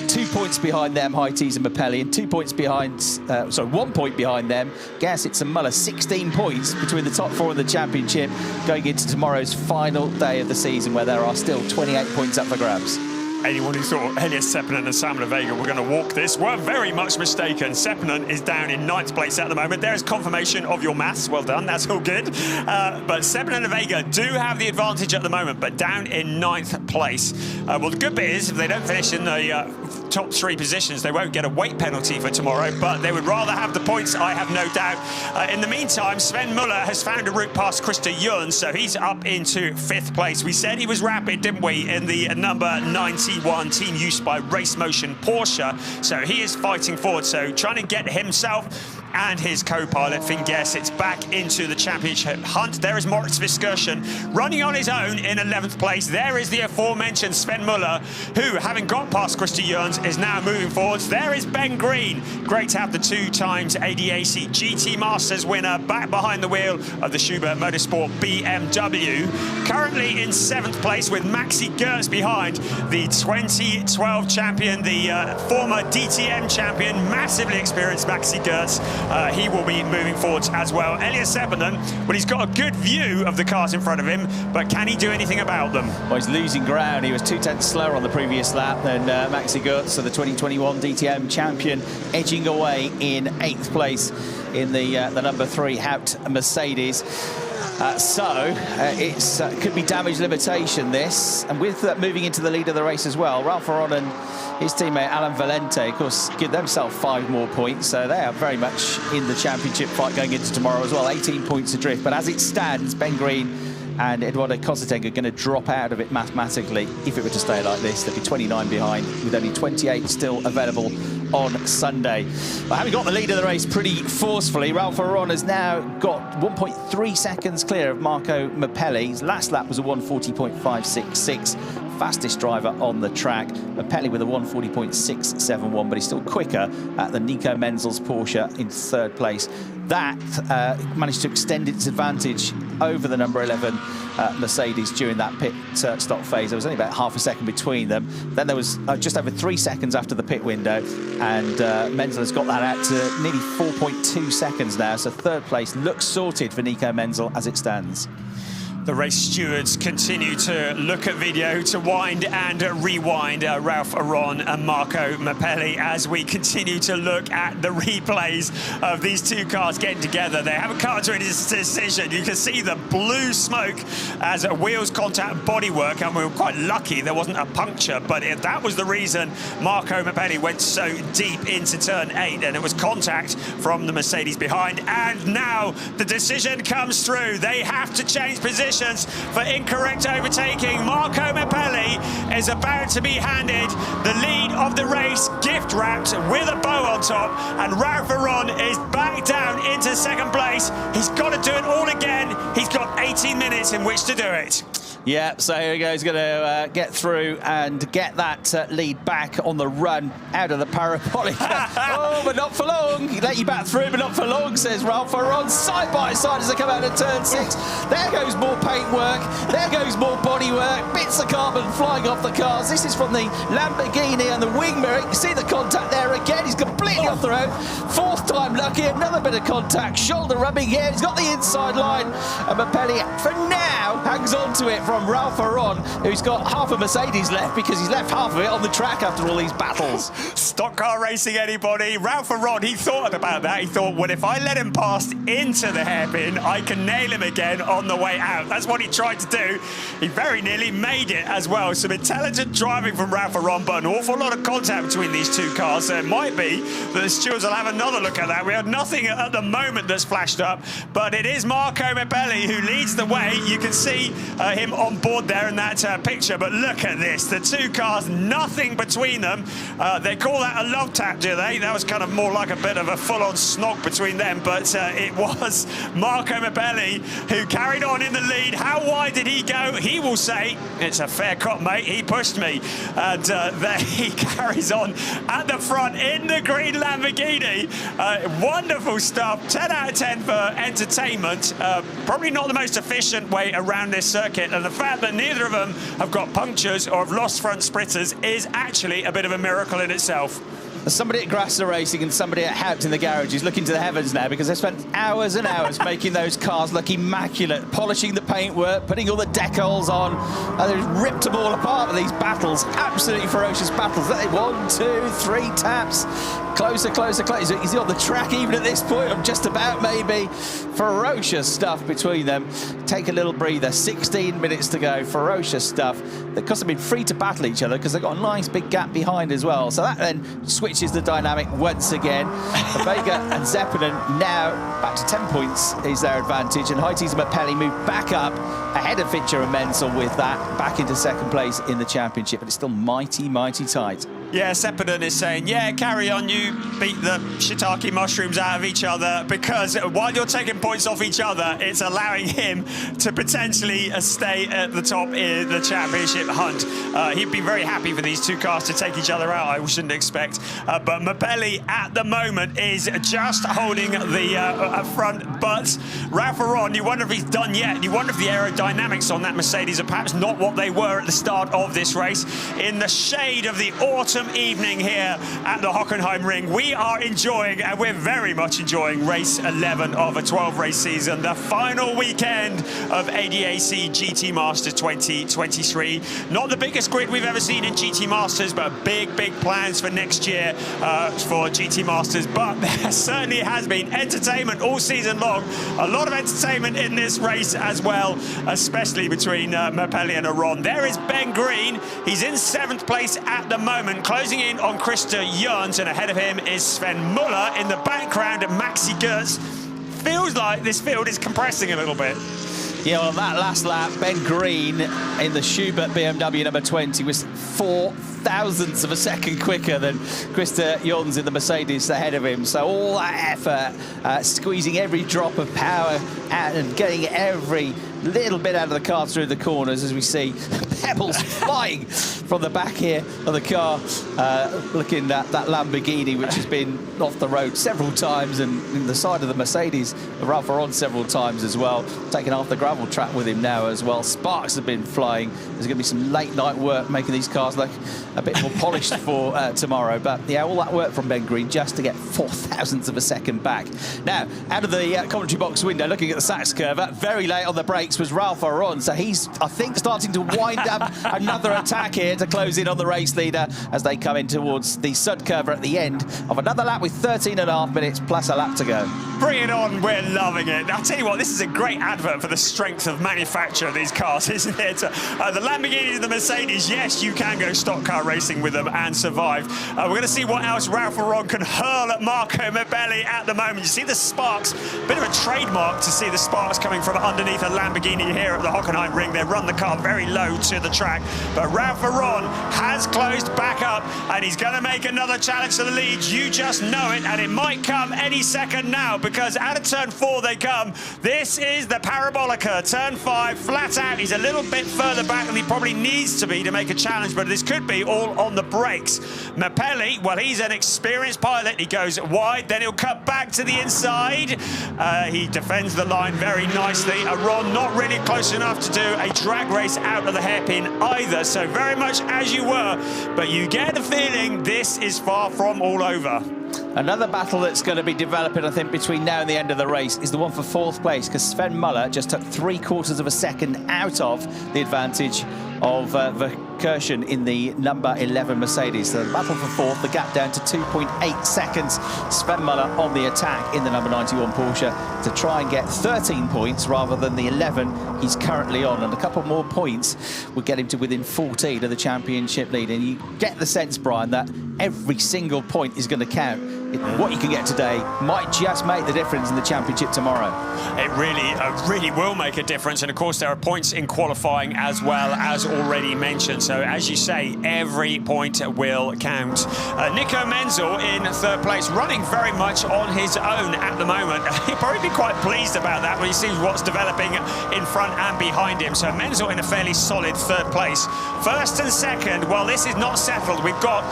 2 points behind them, Hites and Mapelli, and 2 points behind, 1 point behind them, Gassitz and Muller. 16 points between the top 4 in the championship going into tomorrow's final day of the season, where there are still 28 points up for grabs. Anyone who thought Elias Seppänen and Samuel Vega were going to walk this were very much mistaken. Seppänen is down in 9th place at the moment. There is confirmation of your maths. Well done. That's all good. But Seppänen and Vega do have the advantage at the moment, but down in 9th place. Well, the good bit is if they don't finish in the top 3 positions, they won't get a weight penalty for tomorrow, but they would rather have the points, I have no doubt. In the meantime, Sven Muller has found a route past Christer Jürgens, so he's up into 5th place. We said he was rapid, didn't we, in the number 91 team used by Race Motion Porsche, so he is fighting forward, so trying to get himself and his co-pilot Finn Gassitz back into the championship hunt. There is Moritz Viskursen running on his own in 11th place. There is the aforementioned Sven Muller, who, having got past Christer Jürgens, is now moving forwards. There is Ben Green. Great to have the 2 times ADAC GT Masters winner back behind the wheel of the Schubert Motorsport BMW. Currently in 7th place with Maxi Goertz behind, the 2012 champion, the former DTM champion, massively experienced Maxi Goertz. He will be moving forwards as well. Elias Seppänen, well, he's got a good view of the cars in front of him, but can he do anything about them? Well, he's losing ground. He was 2/10 slower on the previous lap than Maxi Goertz, so the 2021 DTM champion, edging away in 8th place in the number 3 Haupt Mercedes. It could be damage limitation, this. And with moving into the lead of the race as well, Ralph Aron and his teammate Alan Valente, of course, give themselves 5 more points. So they are very much in the championship fight going into tomorrow as well. 18 points adrift. But as it stands, Ben Green and Eduardo Kosatek are going to drop out of it mathematically. If it were to stay like this, they'd be 29 behind, with only 28 still available on Sunday. But having got the lead of the race pretty forcefully, Ralph Aron has now got 1.3 seconds clear of Marco Mapelli. His last lap was a 1:40.566. Fastest driver on the track. Mapelli with a 1:40.671, but he's still quicker at the Nico Menzel's Porsche in 3rd place. That managed to extend its advantage over the number 11 Mercedes during that pit stop phase. There was only about half a second between them. Then there was just over 3 seconds after the pit window, and Menzel has got that out to nearly 4.2 seconds now. So 3rd place looks sorted for Nico Menzel as it stands. The race stewards continue to look at video, to wind and rewind Ralph Aron and Marco Mapelli as we continue to look at the replays of these 2 cars getting together. They haven't come to a decision. You can see the blue smoke as wheels contact bodywork, and we were quite lucky there wasn't a puncture, but that was the reason Marco Mapelli went so deep into turn 8, and it was contact from the Mercedes behind. And now the decision comes through. They have to change position for incorrect overtaking. Marco Mapelli is about to be handed the lead of the race, gift wrapped with a bow on top, and Ralph Aron is back down into 2nd place. He's got to do it all again. He's got 18 minutes in which to do it. Yeah, so here he goes, going to get through and get that lead back on the run out of the parabolic. Oh, but not for long. He let you back through, but not for long, says Ralph Aron, side by side as they come out of turn 6. There goes more paintwork. There goes more bodywork. Bits of carbon flying off the cars. This is from the Lamborghini and the wing mirror. You can see the contact there again. He's completely off the road. 4th time lucky. Another bit of contact. Shoulder rubbing here. He's got the inside line. And Mapelli, for now, hangs on to it from from Ralph Aron, who's got half a Mercedes left because he's left half of it on the track after all these battles. Stock car racing, anybody? Ralph Aron, he thought about that. He thought, well, if I let him pass into the hairpin, I can nail him again on the way out. That's what he tried to do. He very nearly made it as well. Some intelligent driving from Ralph Aron, but an awful lot of contact between these two cars. So it might be that the stewards will have another look at that. We have nothing at the moment that's flashed up, but it is Marco Mapelli who leads the way. You can see him on board there in that picture, but look at this. The two cars, nothing between them. They call that a love tap, do they? That was kind of more like a bit of a full-on snog between them, but it was Marco Mapelli who carried on in the lead. How wide did he go? He will say, it's a fair cop, mate. He pushed me. And there he carries on at the front in the green Lamborghini. Wonderful stuff. 10 out of 10 for entertainment. Probably not the most efficient way around this circuit. And the fact that neither of them have got punctures or have lost front splitters is actually a bit of a miracle in itself. Somebody at Grasser Racing and somebody at Haupt in the garage is looking to the heavens now because they've spent hours and hours making those cars look immaculate, polishing the paintwork, putting all the decals on, and they've ripped them all apart with these battles, absolutely ferocious battles. 1, 2, 3 taps, closer, closer, closer. Is he on the track even at this point? I'm just about, maybe. Ferocious stuff between them. Take a little breather. 16 minutes to go. Ferocious stuff. Because they've been free to battle each other because they've got a nice big gap behind as well. So that then switches the dynamic once again. Vega and Zeppelin now back to 10 points is their advantage, and Heites and Mapelli move back up ahead of Fincher and Menzel with that, back into second place in the championship, but it's still mighty, mighty tight. Yeah, Seppunen is saying, yeah, carry on, you beat the shiitake mushrooms out of each other, because while you're taking points off each other, it's allowing him to potentially stay at the top in the championship hunt. He'd be very happy for these two cars to take each other out, I shouldn't expect. But Mapelli at the moment is just holding the front, but Ralph Aron, you wonder if he's done yet. You wonder if the aerodynamics on that Mercedes are perhaps not what they were at the start of this race. In the shade of the autumn evening here at the Hockenheimring, we are enjoying, and we're very much enjoying, race 11 of a 12-race season, the final weekend of ADAC GT Masters 2023. Not the biggest grid we've ever seen in GT Masters, but big, big plans for next year for GT Masters. But there certainly has been entertainment all season long. A lot of entertainment in this race as well, especially between Mapelli and Aron. There is Ben Green. He's in 7th place at the moment, closing in on Christa Jørns, and ahead of him is Sven Muller. In the background, Maxi Goetz. Feels like this field is compressing a little bit. Yeah, well, that last lap, Ben Green in the Schubert BMW number 20 was 4 thousandths of a second quicker than Christa Jørns in the Mercedes ahead of him. So all that effort, squeezing every drop of power out and getting every little bit out of the car through the corners, as we see pebbles flying from the back here of the car, looking at that Lamborghini, which has been off the road several times, and in the side of the Mercedes, Ralph Aron several times as well, taking half the gravel track with him now as well. Sparks have been flying. There's going to be some late night work making these cars look a bit more polished for tomorrow. But yeah, all that work from Ben Green just to get 4 thousandths of a second back. Now, out of the commentary box window, looking at the Sachs curve, very late on the brakes was Ralph Aron. So he's, I think, starting to wind up another attack here to close in on the race leader as they come in towards the Sud curve at the end of another lap with 13.5 minutes plus a lap to go. Bring it on, we're loving it. I'll tell you what, this is a great advert for the strength of manufacture of these cars, isn't it? The Lamborghini and the Mercedes, yes, you can go stock car racing with them and survive. We're going to see what else Ralph Aron can hurl at Marco Mapelli at the moment. You see the sparks, bit of a trademark to see the sparks coming from underneath a Lamborghini here at the Hockenheimring. They run the car very low to the track, but Ralph Aron has closed back up, and he's going to make another challenge to the lead. You just know it, and it might come any second now, because out of turn 4 they come. This is the Parabolica, turn 5, flat out. He's a little bit further back than he probably needs to be to make a challenge, but this could be all on the brakes. Mapelli, well, he's an experienced pilot. He goes wide, then he'll cut back to the inside. He defends the line very nicely. Aron not really close enough to do a drag race out of the hairpin either, so very much as you were, but you get the feeling this is far from all over. Another battle that's going to be developing, I think, between now and the end of the race is the one for 4th place, because Sven Muller just took 3/4 of a second out of the advantage of Verkerschen in the number 11 Mercedes. So the battle for 4th, the gap down to 2.8 seconds. Sven Muller on the attack in the number 91 Porsche to try and get 13 points rather than the 11 he's currently on. And a couple more points would get him to within 14 of the championship lead. And you get the sense, Brian, that every single point is going to count. What you can get today might just make the difference in the championship tomorrow. It really will make a difference. And of course, there are points in qualifying as well, as already mentioned. So as you say, every point will count. Nico Menzel in 3rd place, running very much on his own at the moment. He'll probably be quite pleased about that when he sees what's developing in front and behind him. So Menzel in a fairly solid 3rd place. 1st and 2nd, well, this is not settled. We've got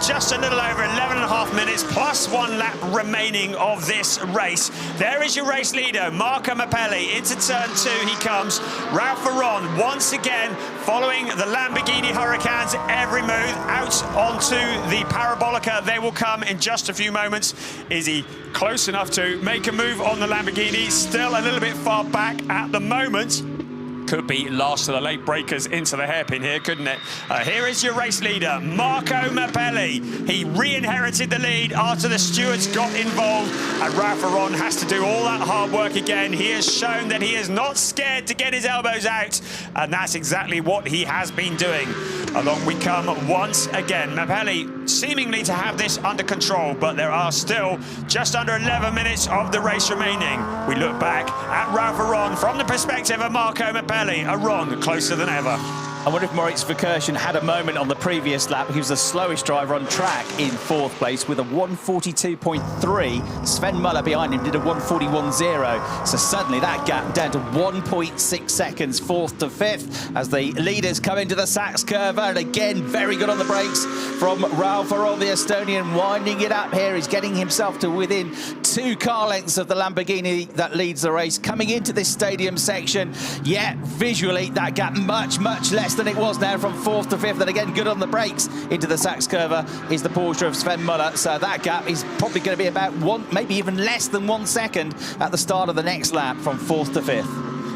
just a little over 11.5 minutes plus 1 lap remaining of this race. There is your race leader, Marco Mappelli. Into turn 2 he comes. Ralph Veron once again following the Lamborghini Hurricanes every move out onto the Parabolica. They will come in just a few moments. Is he close enough to make a move on the Lamborghini? Still a little bit far back at the moment. Could be last of the late breakers into the hairpin here, couldn't it? Here is your race leader, Marco Mappelli. He re-inherited the lead after the stewards got involved, and Ralph Veron has to do all that hard work again. He has shown that he is not scared to get his elbows out, and that's exactly what he has been doing. Along we come once again. Mappelli seemingly to have this under control, but there are still just under 11 minutes of the race remaining. We look back at Ralph Veron from the perspective of Marco Mappelli. A Ron closer than ever. I wonder if Moritz Verkerschen had a moment on the previous lap. He was the slowest driver on track in 4th place with a 1:42.3. Sven Muller behind him did a 1:41.0. So suddenly that gap down to 1.6 seconds, 4th to 5th, as the leaders come into the Sachs curve. And again, very good on the brakes from Ralph Veron, the Estonian, winding it up here. He's getting himself to within 2 car lengths of the Lamborghini that leads the race. Coming into this stadium section, yeah, visually that gap much less than it was now from 4th to 5th. And again, good on the brakes into the Sachs curve is the Porsche of Sven Muller. So that gap is probably going to be about 1, maybe even less than 1 second at the start of the next lap from 4th to 5th.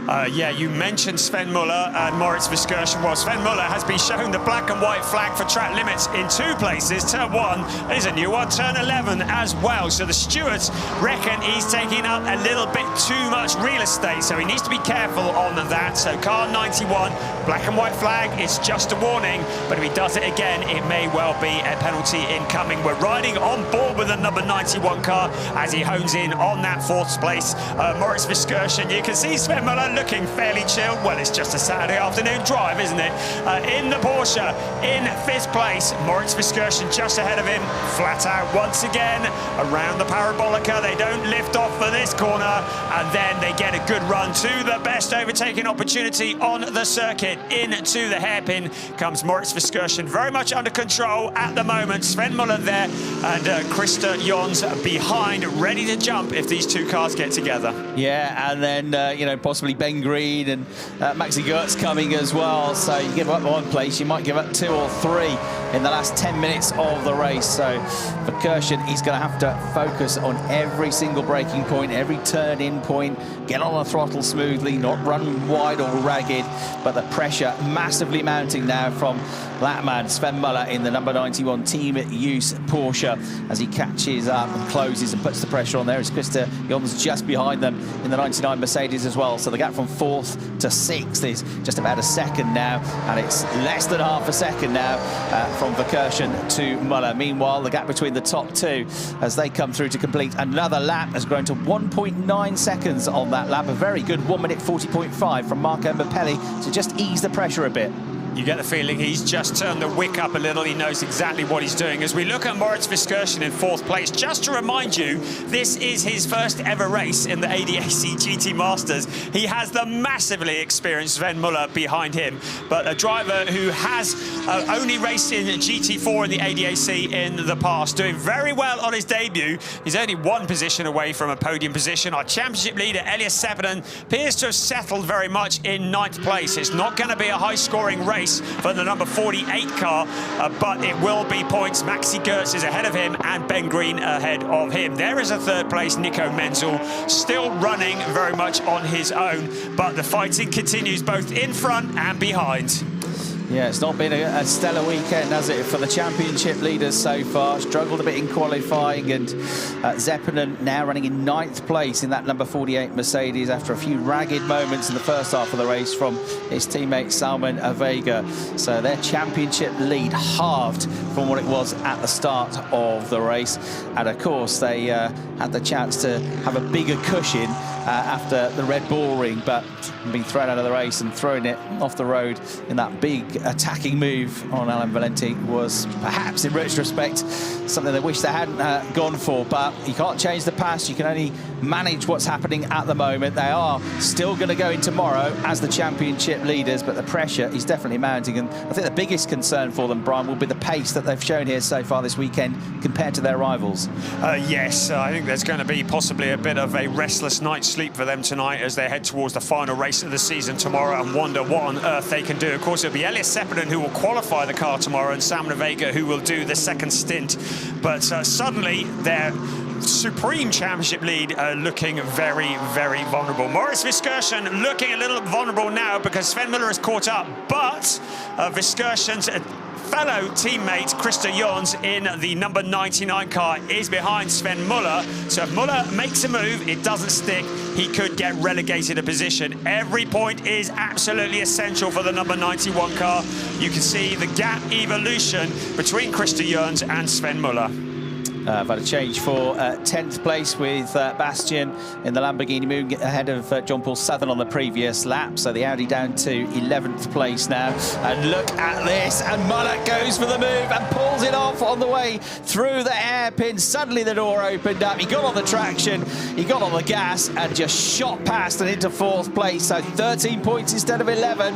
Yeah, you mentioned Sven Muller and Moritz Verkerschen. Well, Sven Muller has been shown the black and white flag for track limits in 2 places. Turn 1 is a new one, turn 11 as well. So the stewards reckon he's taking up a little bit too much real estate, so he needs to be careful on that. So car 91, black and white flag, it's just a warning, but if he does it again, it may well be a penalty incoming. We're riding on board with the number 91 car as he hones in on that 4th place. Moritz Verkerschen, you can see Sven Muller looking fairly chilled. Well, it's just a Saturday afternoon drive, isn't it? In the Porsche, in 5th place, Moritz Verkerschen just ahead of him, flat out once again around the Parabolica. They don't lift off for this corner, and then they get a good run to the best overtaking opportunity on the circuit. Into the hairpin comes Moritz Verkerschen, very much under control at the moment. Sven Muller there, and Christa Jons behind, ready to jump if these 2 cars get together. Yeah, and then, you know, possibly Ben Green and Maxi Gertz coming as well. So you give up 1 place, you might give up 2 or 3 in the last 10 minutes of the race. So Verkerschen, he's going to have to focus on every single braking point, every turn-in point, get on the throttle smoothly, not run wide or ragged. But the pressure massively mounting now from that man, Sven Muller, in the number 91 team use Porsche, as he catches up and closes and puts the pressure on there. As Christa Jons just behind them in the 99 Mercedes as well. So the gap from 4th to 6th is just about a second now, and it's less than half a second now from Verkerschen to Muller. Meanwhile, the gap between the top 2 as they come through to complete another lap has grown to 1.9 seconds on that lap. A very good 1:40.5 from Marco Mappelli to just ease the pressure a bit. You get the feeling he's just turned the wick up a little. He knows exactly what he's doing. As we look at Moritz Verkerschen in 4th place, just to remind you, this is his first ever race in the ADAC GT Masters. He has the massively experienced Sven Muller behind him, but a driver who has only raced in GT4 in the ADAC in the past, doing very well on his debut. He's only 1 position away from a podium position. Our championship leader, Elias Seppänen, appears to have settled very much in 9th place. It's not going to be a high-scoring race race for the number 48 car, but it will be points. Maxi Goetz is ahead of him and Ben Green ahead of him. There is a third place, Nico Menzel, still running very much on his own, but the fighting continues both in front and behind. Yeah, it's not been a stellar weekend, has it, for the championship leaders so far. Struggled a bit in qualifying, and Zeppelin now running in 9th place in that number 48 Mercedes after a few ragged moments in the first half of the race from his teammate Salman Vega. So their championship lead halved from what it was at the start of the race. And of course, they had the chance to have a bigger cushion after the Red Bull Ring, but being thrown out of the race and throwing it off the road in that big attacking move on Alan Valenti was perhaps, in retrospect, something they wish they hadn't gone for. But you can't change the past, you can only manage what's happening at the moment. They are still going to go in tomorrow as the championship leaders, but the pressure is definitely mounting, and I think the biggest concern for them, Brian, will be the pace that they've shown here so far this weekend compared to their rivals. Yes, I think there's going to be possibly a bit of a restless night's sleep for them tonight as they head towards the final race of the season tomorrow and wonder what on earth they can do. Of course, it'll be Elias Seppänen who will qualify the car tomorrow and Salman Vega who will do the second stint. But suddenly their supreme championship lead looking very, very vulnerable. Maurice Viskirchen looking a little vulnerable now because Sven Muller has caught up, but Viskirchen's fellow teammate Christer Jons in the number 99 car is behind Sven Muller. So if Muller makes a move, it doesn't stick, he could get relegated a position. Every point is absolutely essential for the number 91 car. You can see the gap evolution between Christer Jons and Sven Muller. I've had a change for 10th place with Bastian in the Lamborghini, moving ahead of John Paul Southern on the previous lap. So the Audi down to 11th place now. And look at this, and Muller goes for the move and pulls it off on the way through the hairpin. Suddenly the door opened up, he got on the traction, he got on the gas and just shot past and into 4th place. So 13 points instead of 11.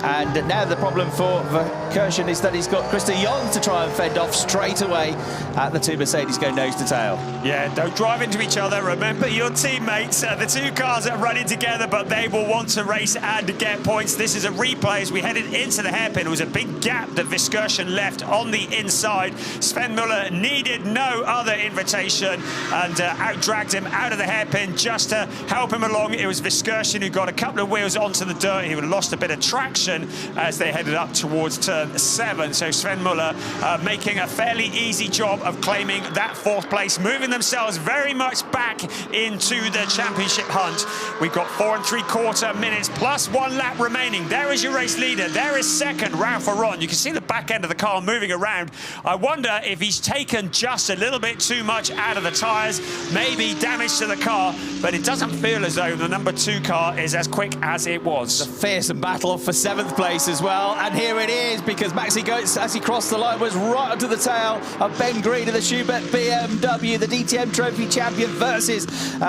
And now the problem for Viskirchen is that he's got Christer Jons to try and fend off straight away at the two Mercedes go nose to tail. Yeah, don't drive into each other. Remember your teammates. The two cars are running together, but they will want to race and get points. This is a replay as we headed into the hairpin. It was a big gap that Viskirchen left on the inside. Sven Muller needed no other invitation and out-dragged him out of the hairpin just to help him along. It was Viskirchen who got a couple of wheels onto the dirt. He would have lost a bit of traction as they headed up towards turn 7. So Sven Muller making a fairly easy job of claiming that 4th place, moving themselves very much back into the championship hunt. We've got 4 3/4 minutes plus 1 lap remaining. There is your race leader. There is second, Ralph Aron. You can see the back end of the car moving around. I wonder if he's taken just a little bit too much out of the tyres, maybe damage to the car, but it doesn't feel as though the number 2 car is as quick as it was. A fearsome battle for 7th place as well, and here it is, because Maxi Goetz, as he crossed the line, was right onto the tail of Ben Green of the Schubert BMW, the DTM Trophy champion, versus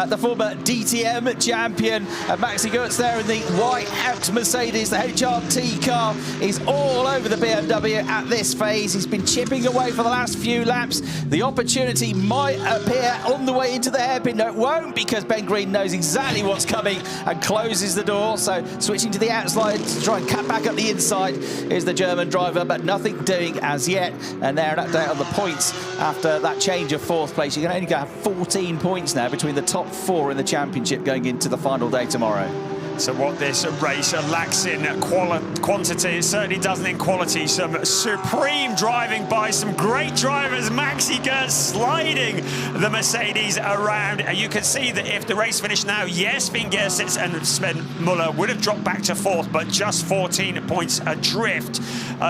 the former DTM champion. Maxi Goetz there in the white out Mercedes. The HRT car is all over the BMW at this phase. He's been chipping away for the last few laps. The opportunity might appear on the way into the hairpin. No, it won't, because Ben Green knows exactly what's coming and closes the door. So switching to the outside to try and cut back up the inside is the German driver, but nothing doing as yet. And there, an update on the points after that change of 4th place. You can only have 14 points now between the top 4 in the championship going into the final day tomorrow. So what this race lacks in quantity, it certainly doesn't in quality. Some supreme driving by some great drivers. Maxi Goetz sliding the Mercedes around. You can see that if the race finished now, yes, Vingersitz and Sven Muller would have dropped back to 4th, but just 14 points adrift.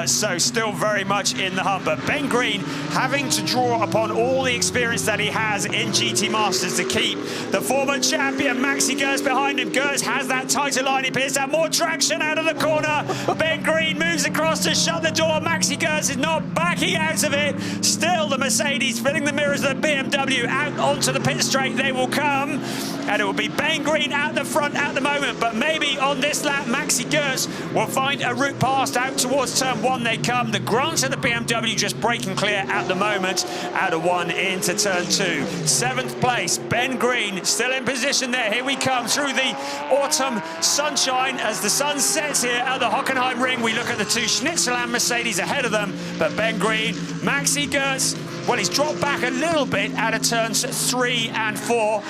So still very much in the hunt. But Ben Green having to draw upon all the experience that he has in GT Masters to keep the former champion Maxi Goetz behind him. Goetz has that tighter line, he appears to have more traction out of the corner. Ben Green moves across to shut the door. Maxi Goetz is not backing out of it. Still the Mercedes filling the mirrors of the BMW out onto the pit straight. They will come, and it will be Ben Green out the front at the moment, but maybe on this lap Maxi Goetz will find a route past. Out towards turn 1 they come. The Grant of the BMW just breaking clear at the moment. Out of 1 into turn 2. 7th place, Ben Green still in position there. Here we come through the autumn sunshine as the sun sets here at the Hockenheimring. We look at the two Schnitzeland Mercedes ahead of them, but Ben Green, Maxi Goetz, well, he's dropped back a little bit out of turns 3 and 4.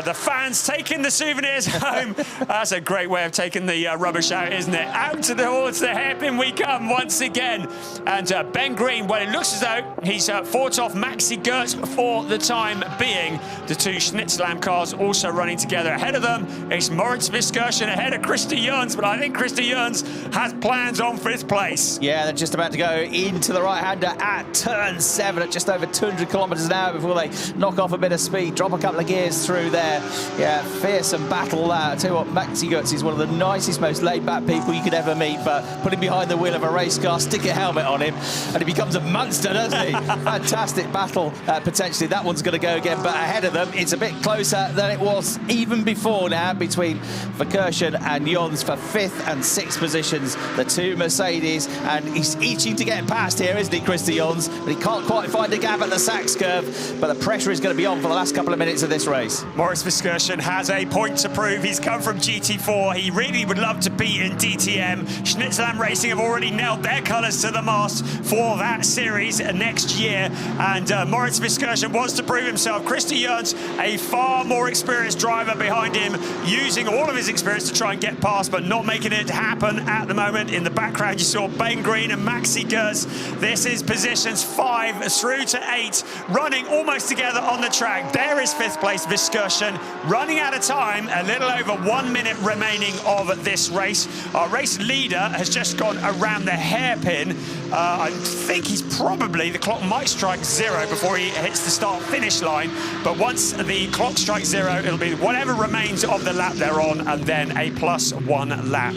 The fans taking the souvenirs home. That's a great way of taking the rubbish out, isn't it? Out towards the hairpin we come once again. And Ben Green, well, it looks as though he's fought off Maxi Goetz for the time being. The two Schnitzeland cars also running together. Ahead of them, it's Moritz Viskirchen ahead of Christa Jans, but I think Christa Jans has plans on 5th place. Yeah, they're just about to go into the right-hander at turn 7 at just over 200 kilometres an hour before they knock off a bit of speed, drop a couple of gears through there. Yeah, fearsome battle. I tell you what, Maxi Goetz is one of the nicest, most laid-back people you could ever meet, but put him behind the wheel of a race car, stick a helmet on him, and he becomes a monster, doesn't he? Fantastic battle, potentially. That one's going to go again, but ahead of them, it's a bit closer than it was even before now between Verkerschen and Jans for 5th and 6th positions. The two Mercedes, and he's itching to get past here, isn't he, Christa Jans? But he can't quite find a gap at the Sachs curve, but the pressure is going to be on for the last couple of minutes of this race. Moritz Viskirchen has a point to prove. He's come from GT4. He really would love to be in DTM. Schnitzeland Racing have already nailed their colours to the mast for that series next year, and Moritz Viskirchen wants to prove himself. Christa Jans, a far more experienced driver behind him, using all of his experience to try and get past, but not making it happen at the moment. In the background, you saw Ben Green and Maxi Goetz. This is positions 5 through to 8, running almost together on the track. There is 5th place Viskirchen, running out of time, a little over 1 minute remaining of this race. Our race leader has just gone around the hairpin. I think he's probably, the clock might strike 0 before he hits the start-finish line, but once the clock strikes 0, it'll be whatever remains of the lap they're on, and then a +1 lap.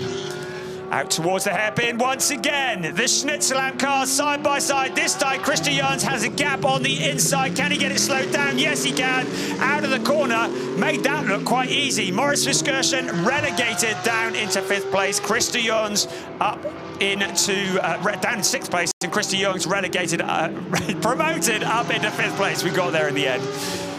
Out towards the hairpin once again. The Schnitzeland cars side by side. This time, Christa Jans has a gap on the inside. Can he get it slowed down? Yes, he can. Out of the corner. Made that look quite easy. Moritz Viskirchen relegated down into 5th place. Christa Jans up into down in 6th place. And Christa Jans relegated, promoted up into 5th place. We got there in the end.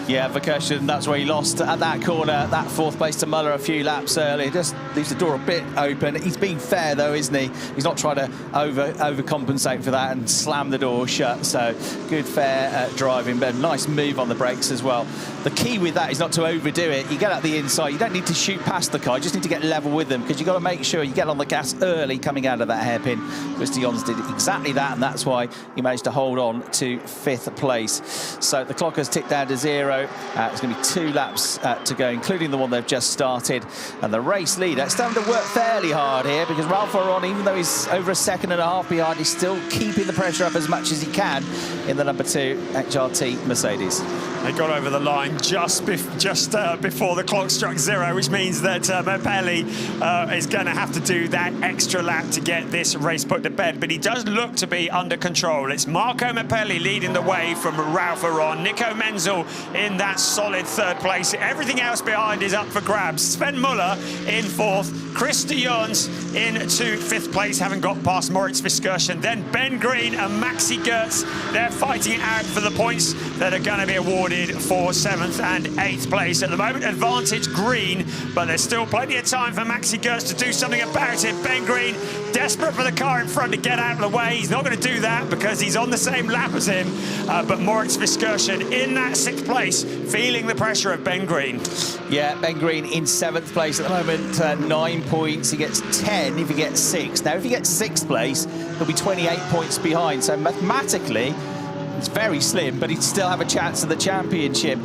Yeah, Verkerschen, that's where he lost at that corner, that 4th place to Muller a few laps earlier. Just leaves the door a bit open. He's being fair, though, isn't he? He's not trying to overcompensate for that and slam the door shut. So good, fair driving, but a nice move on the brakes as well. The key with that is not to overdo it. You get out the inside. You don't need to shoot past the car. You just need to get level with them, because you've got to make sure you get on the gas early coming out of that hairpin. Christa Jans did exactly that, and that's why he managed to hold on to 5th place. So the clock has ticked down to 0. It's going to be 2 laps to go, including the one they've just started. And the race leader, it's starting to work fairly hard here, because Ralph Aron, even though he's over a second and a half behind, he's still keeping the pressure up as much as he can in the number 2 HRT Mercedes. They got over the line just before the clock struck 0, which means that Mapelli is going to have to do that extra lap to get this race put to bed. But he does look to be under control. It's Marco Mapelli leading the way from Ralph Aron. Nico Menzel in that solid 3rd place. Everything else behind is up for grabs. Sven Muller in 4th. Christa Jans into 5th place, having got past Moritz Viskirchen. Then Ben Green and Maxi Goetz. They're fighting it out for the points that are going to be awarded for 7th and 8th place. At the moment, advantage Green, but there's still plenty of time for Maxi Goetz to do something about it. Ben Green, desperate for the car in front to get out of the way. He's not going to do that because he's on the same lap as him. But Moritz Viskirchen in that 6th place, feeling the pressure of Ben Green. Yeah, Ben Green in 7th place at the moment, 9 points. He gets 10 if he gets 6. Now, if he gets 6th place, he'll be 28 points behind. So mathematically, it's very slim, but he'd still have a chance at the championship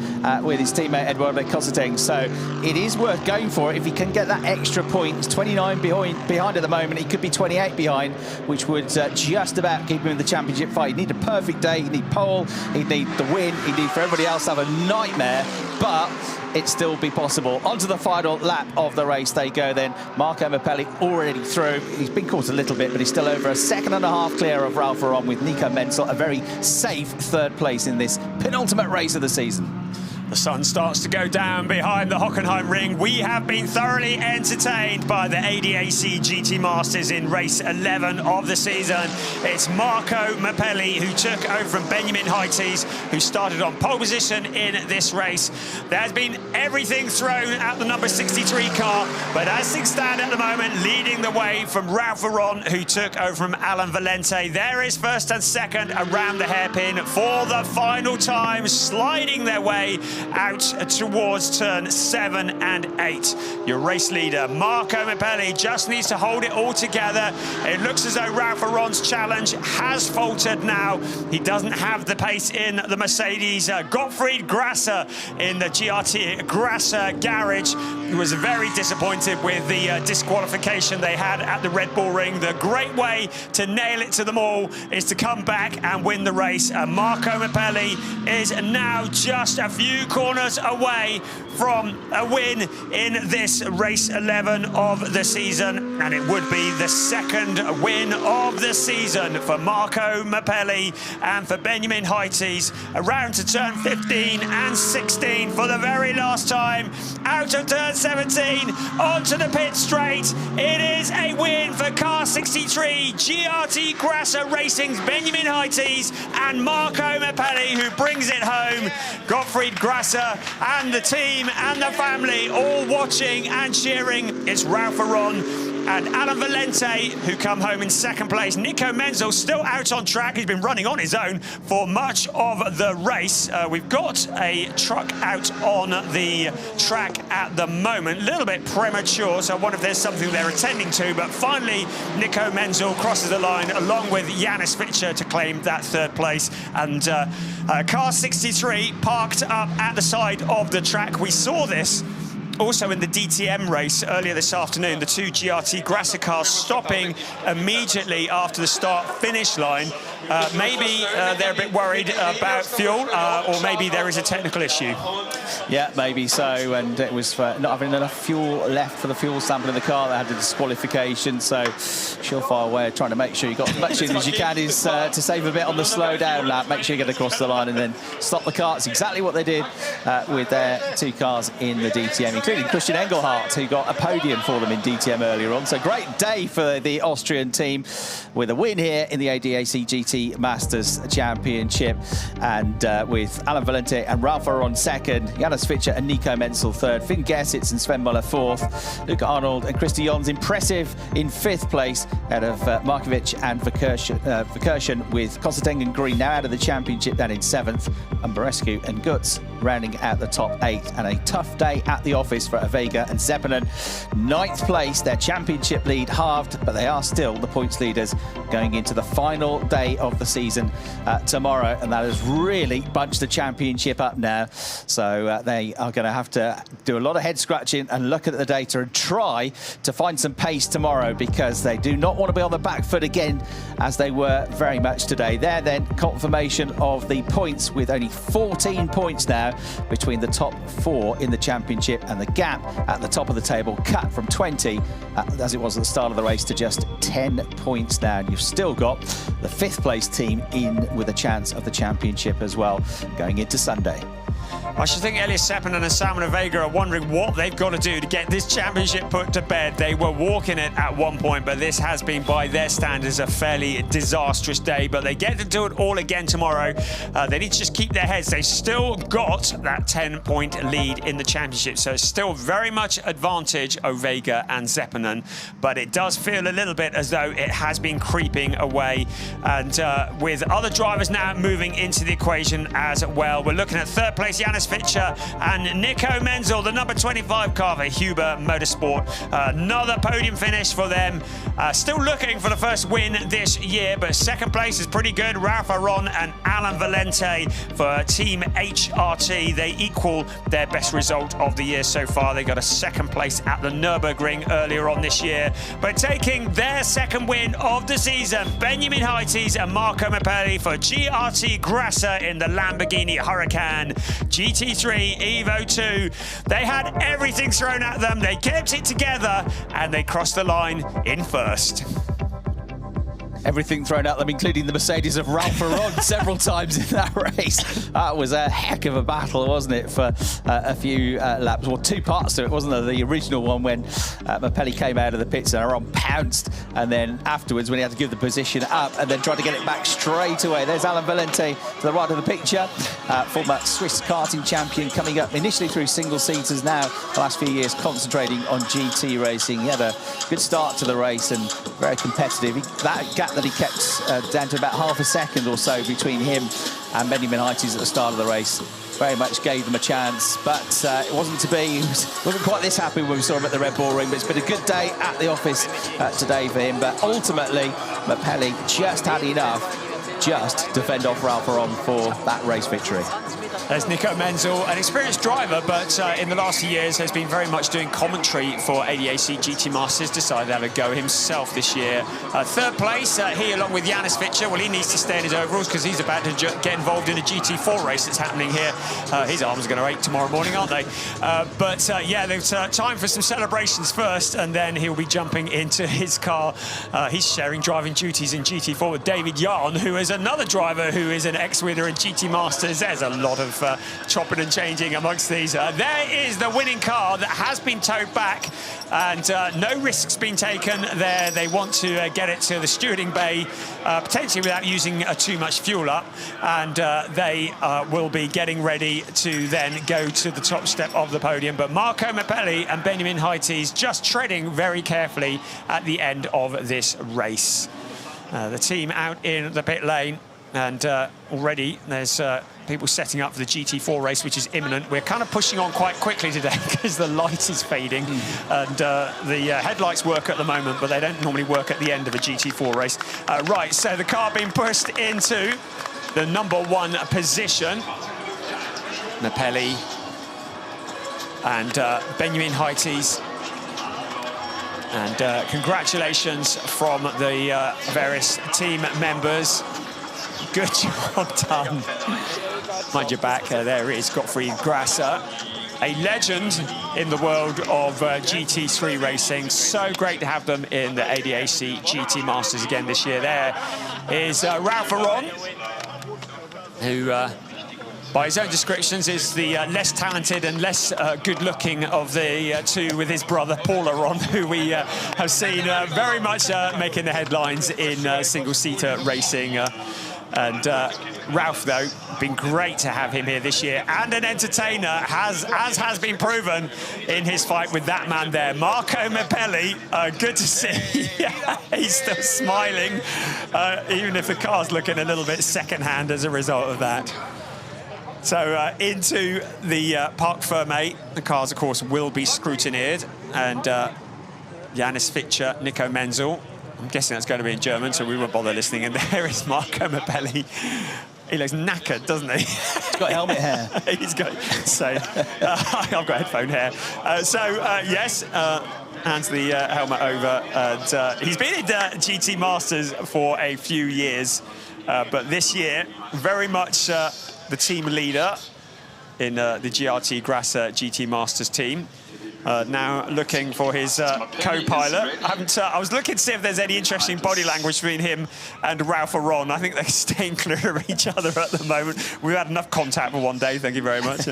with his teammate Eduardo Cosseteng. So it is worth going for it if he can get that extra point. He's 29 behind at the moment. He could be 28 behind, which would just about keep him in the championship fight. He'd need a perfect day. He'd need pole. He'd need the win. He'd need for everybody else to have a nightmare. But it'd still be possible. Onto the final lap of the race they go then. Marco Mapelli already through. He's been caught a little bit, but he's still over a second and a half clear of Ralph Aron, with Nico Menzel a very safe 3rd place in this penultimate race of the season. The sun starts to go down behind the Hockenheimring. We have been thoroughly entertained by the ADAC GT Masters in race 11 of the season. It's Marco Mappelli who took over from Benjamin Heites, who started on pole position in this race. There's been everything thrown at the number 63 car, but as things stand at the moment, leading the way from Ralph Veron, who took over from Alan Valente. There is first and second around the hairpin for the final time, sliding their way out towards turn 7 and 8. Your race leader, Marco Mappelli, just needs to hold it all together. It looks as though Ralph Veron's challenge has faltered now. He doesn't have the pace in the Mercedes. Gottfried Grasser in the GT Grasser garage was very disappointed with the disqualification they had at the Red Bull Ring. The great way to nail it to them all is to come back and win the race. Marco Mappelli is now just a few corners away from a win in this race 11 of the season, and it would be the second win of the season for Marco Mappelli and for Benjamin Heites. Around to turn 15 and 16 for the very last time. Out of turn 17 onto the pit straight. It is a win for car 63 GT Grasser Racing's Benjamin Heites and Marco Mappelli, who brings it home. Gottfried Grasser and the team and the family all watching and cheering. It's Ralph Veron and Alan Valente who come home in second place. Nico Menzel still out on track. He's been running on his own for much of the race. We've got a truck out on the track at the moment. A little bit premature, so I wonder if there's something they're attending to. But finally, Nico Menzel crosses the line along with Janis Fischer to claim that third place. And car 63 parked up at the side of the track. We saw this also in the DTM race earlier this afternoon, the two GT Grasser cars stopping immediately after the start-finish line. Maybe they're a bit worried about fuel, or maybe there is a technical issue. Yeah, maybe so, and it was for not having enough fuel left for the fuel sample in the car that had the disqualification, so surefire way of trying to make sure you got as much in as you can is to save a bit on the slow down lap, make sure you get across the line and then stop the car. It's exactly what they did with their two cars in the DTM, including Christian Engelhardt, who got a podium for them in DTM earlier on. So great day for the Austrian team with a win here in the ADAC GT Masters Championship, and with Alan Valente and Ralph Veron second, Janis Fischer and Nico Menzel third, Finn Gesitz and Sven Muller fourth, Luca Arnold and Christy Jons impressive in fifth place out of Markovic and Verkerschen, with Konstantin Green now out of the championship down in seventh, and Borescu and Guts rounding out the top 8, and a tough day at the office for Vega and Zeppelin. Ninth place, their championship lead halved, but they are still the points leaders going into the final day of the season tomorrow, and that has really bunched the championship up now. So they are going to have to do a lot of head scratching and look at the data and try to find some pace tomorrow, because they do not want to be on the back foot again as they were very much today. There then, confirmation of the points, with only 14 points now between the top 4 in the championship, and the gap at the top of the table cut from 20 as it was at the start of the race to just 10 points now. And you've still got the 5th place team in with a chance of the championship as well going into Sunday. I should think Elias Seppänen and Samuel Vega are wondering what they've got to do to get this championship put to bed. They were walking it at one point, but this has been, by their standards, a fairly disastrous day. But they get to do it all again tomorrow. They need to just keep their heads. They've still got that 10-point lead in the championship, so it's still very much advantage Vega and Seppänen. But it does feel a little bit as though it has been creeping away. And with other drivers now moving into the equation as well, we're looking at third place Janis Fischer and Nico Menzel, the number 25 car for Huber Motorsport. Another podium finish for them. Still looking for the first win this year, but second place is pretty good. Ralph Veron and Alan Valente for Team HRT. They equal their best result of the year so far. They got a second place at the Nürburgring earlier on this year. But taking their second win of the season, Benjamin Heites and Marco Mappelli for GT Grasser in the Lamborghini Huracan GT3 Evo 2. They had everything thrown at them. They kept it together and they crossed the line in first. everything thrown at them, including the Mercedes of Ralph Aron several times in that race. That was a heck of a battle, wasn't it, for a few laps? Well, two parts to it, wasn't there? The original one when Mapelli came out of the pits and Aron pounced, and then afterwards when he had to give the position up and then tried to get it back straight away. There's Alain Valente to the right of the picture, former Swiss karting champion, coming up initially through single-seaters, now the last few years concentrating on GT racing. He had a good start to the race and very competitive. That gap that he kept down to about half a second or so between him and Benjamin Highties at the start of the race very much gave them a chance, but it wasn't to be. He wasn't quite this happy when we saw him at the Red Bull Ring, but it's been a good day at the office today for him. But ultimately, Mapelli just had enough just to fend off Ralph Aron for that race victory. There's Nico Menzel, an experienced driver, but in the last few years has been very much doing commentary for ADAC GT Masters. Decided to have a go himself this year. Third place, he along with Janis Fitcher. Well, he needs to stay in his overalls because he's about to get involved in a GT4 race that's happening here. His arms are going to ache tomorrow morning, aren't they? Yeah, there's time for some celebrations first, and then he'll be jumping into his car. He's sharing driving duties in GT4 with David Yarn, who is another driver who is an ex-winner in GT Masters. There's a lot of chopping and changing amongst these. There is the winning car that has been towed back, and no risks been taken there. They want to get it to the stewarding bay, potentially without using too much fuel up, and they will be getting ready to then go to the top step of the podium. But Marco Mapelli and Benjamin Highties just treading very carefully at the end of this race. The team out in the pit lane, and already there's people setting up for the GT4 race, which is imminent. We're kind of pushing on quite quickly today because the light is fading, and the headlights work at the moment, but they don't normally work at the end of a GT4 race. Right, so the car being pushed into the #1 position. Mapelli and Benjamin Highties. And congratulations from the various team members. Good job done. Mind your back, there is Gottfried Grasser, a legend in the world of GT3 racing. So great to have them in the ADAC GT Masters again this year. There is Ralph Aron, who by his own descriptions is the less talented and less good-looking of the two, with his brother Paul Aron, who we have seen very much making the headlines in single-seater racing. And Ralph, though, been great to have him here this year, and an entertainer, as has been proven in his fight with that man there, Marco Mapelli. Good to see. He's still smiling, even if the car's looking a little bit second-hand as a result of that. So into the Parc Fermé. The cars, of course, will be scrutineered, and Janis Fitcher, Nico Menzel. I'm guessing that's going to be in German, so we won't bother listening. And there is Marco Mapelli. He looks knackered, doesn't he? He's got helmet hair. He's got, so I've got headphone hair. Yes, hands the helmet over. And he's been in GT Masters for a few years, but this year, very much the team leader in the GRT Grasser GT Masters team. Now looking for his co-pilot. I was looking to see if there's any interesting body language between him and Ralph Aron. I think they're staying clear of each other at the moment. We've had enough contact for one day, thank you very much.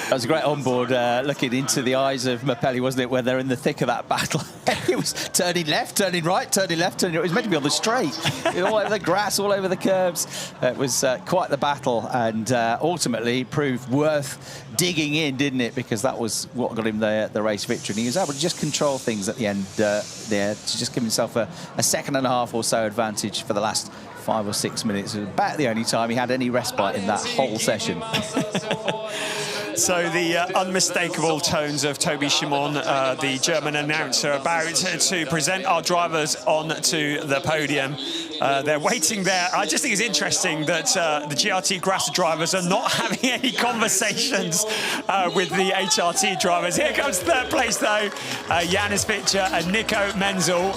That was a great onboard looking into the eyes of Mapelli, wasn't it, when they're in the thick of that battle. It was turning left, turning right, turning left, turning... It was meant to be on the straight. All over the grass, all over the curbs. It was quite the battle, and ultimately proved worth digging in, didn't it? Because that was what got him the race victory. And he was able to just control things at the end there to just give himself a second and a half or so advantage for the last 5 or 6 minutes. It was about the only time he had any respite in that whole session. So the unmistakable tones of Toby Shimon, the German announcer, about to present our drivers onto the podium. They're waiting there. I just think it's interesting that the GRT Grasser drivers are not having any conversations with the HRT drivers. Here comes third place, though, Janis Fitcher and Nico Menzel.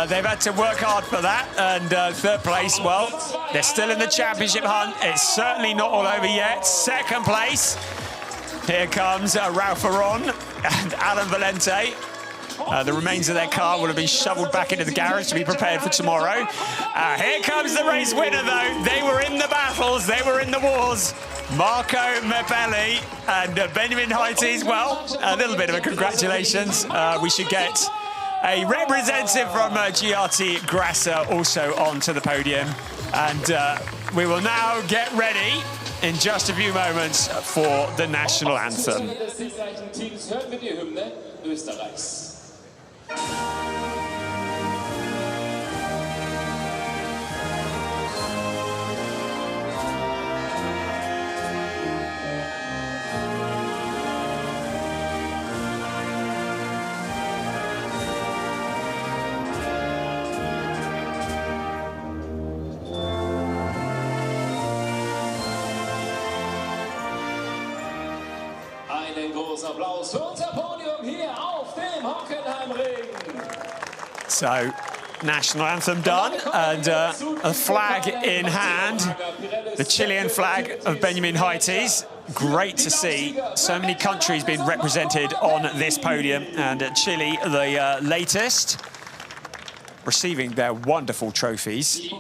They've had to work hard for that, and third place, well, they're still in the championship hunt. It's certainly not all over yet. Second place. Here comes Ralph Aron and Alain Valente. The remains of their car will have been shoveled back into the garage to be prepared for tomorrow. Here comes the race winner, though. They were in the battles, they were in the wars. Marco Mepelli and Benjamin Heites. Well, a little bit of a congratulations. We should get a representative from GRT Grasser also onto the podium. And we will now get ready in just a few moments for the national anthem. Einen großen Applaus für unser Podium hier auf dem Hockenheimring. So, national anthem done, and a flag in hand, the Chilean flag of Benjamin Heites. Great to see so many countries being represented on this podium, and Chile, the latest, receiving their wonderful trophies.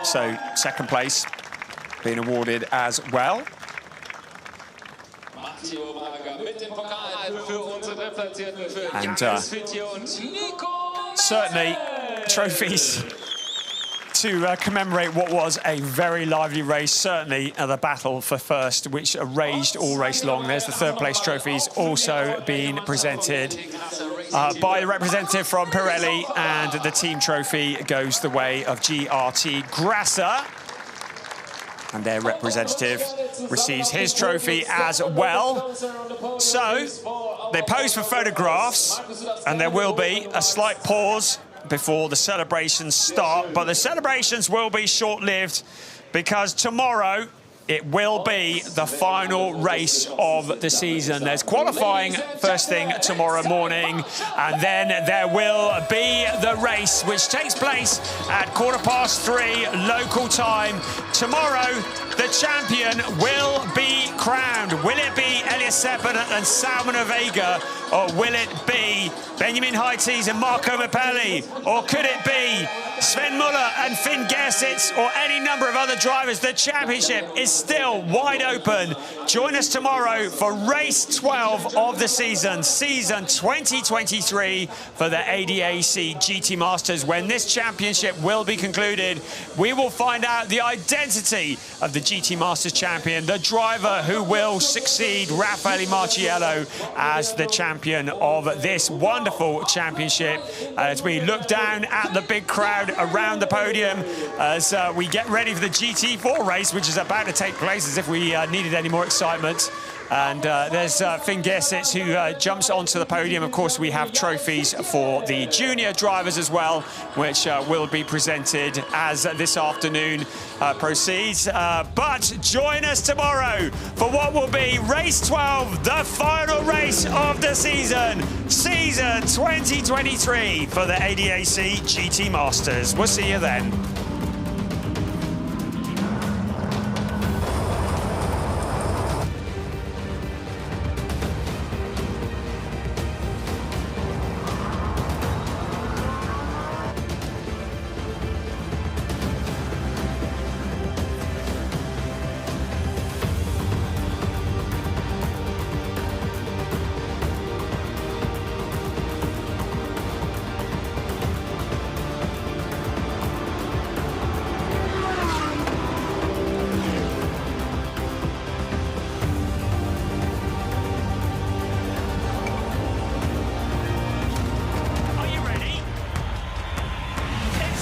So, second place being awarded as well. And certainly trophies to commemorate what was a very lively race. Certainly the battle for first, which raged all race long. There's the third place trophies also being presented by the representative from Pirelli, and the team trophy goes the way of GRT Grasser. And their representative receives his trophy as well. So they pose for photographs, and there will be a slight pause before the celebrations start, but the celebrations will be short-lived because tomorrow it will be the final race of the season. There's qualifying first thing tomorrow morning, and then there will be the race, which takes place at 3:15 local time. Tomorrow, the champion will be crowned. Will it be Elias Seppert and Salman Vega, or will it be Benjamin Heites and Marco Mepelli, or could it be Sven Muller and Finn Gersitz, or any number of other drivers? The championship is still wide open. Join us tomorrow for race 12 of the season 2023 for the ADAC GT Masters. When this championship will be concluded, we will find out the identity of the GT Masters champion, the driver who will succeed Raffaele Marciello as the champion of this wonderful championship. As we look down at the big crowd around the podium as we get ready for the GT4 race, which is about to take place, as if we needed any more excitement. And there's Finn Gersitz, who jumps onto the podium. Of course, we have trophies for the junior drivers as well, which will be presented as this afternoon proceeds. But join us tomorrow for what will be race 12, the final race of the season 2023 for the ADAC GT Masters. We'll see you then.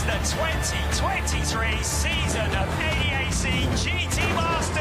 The 2023 season of ADAC GT Masters.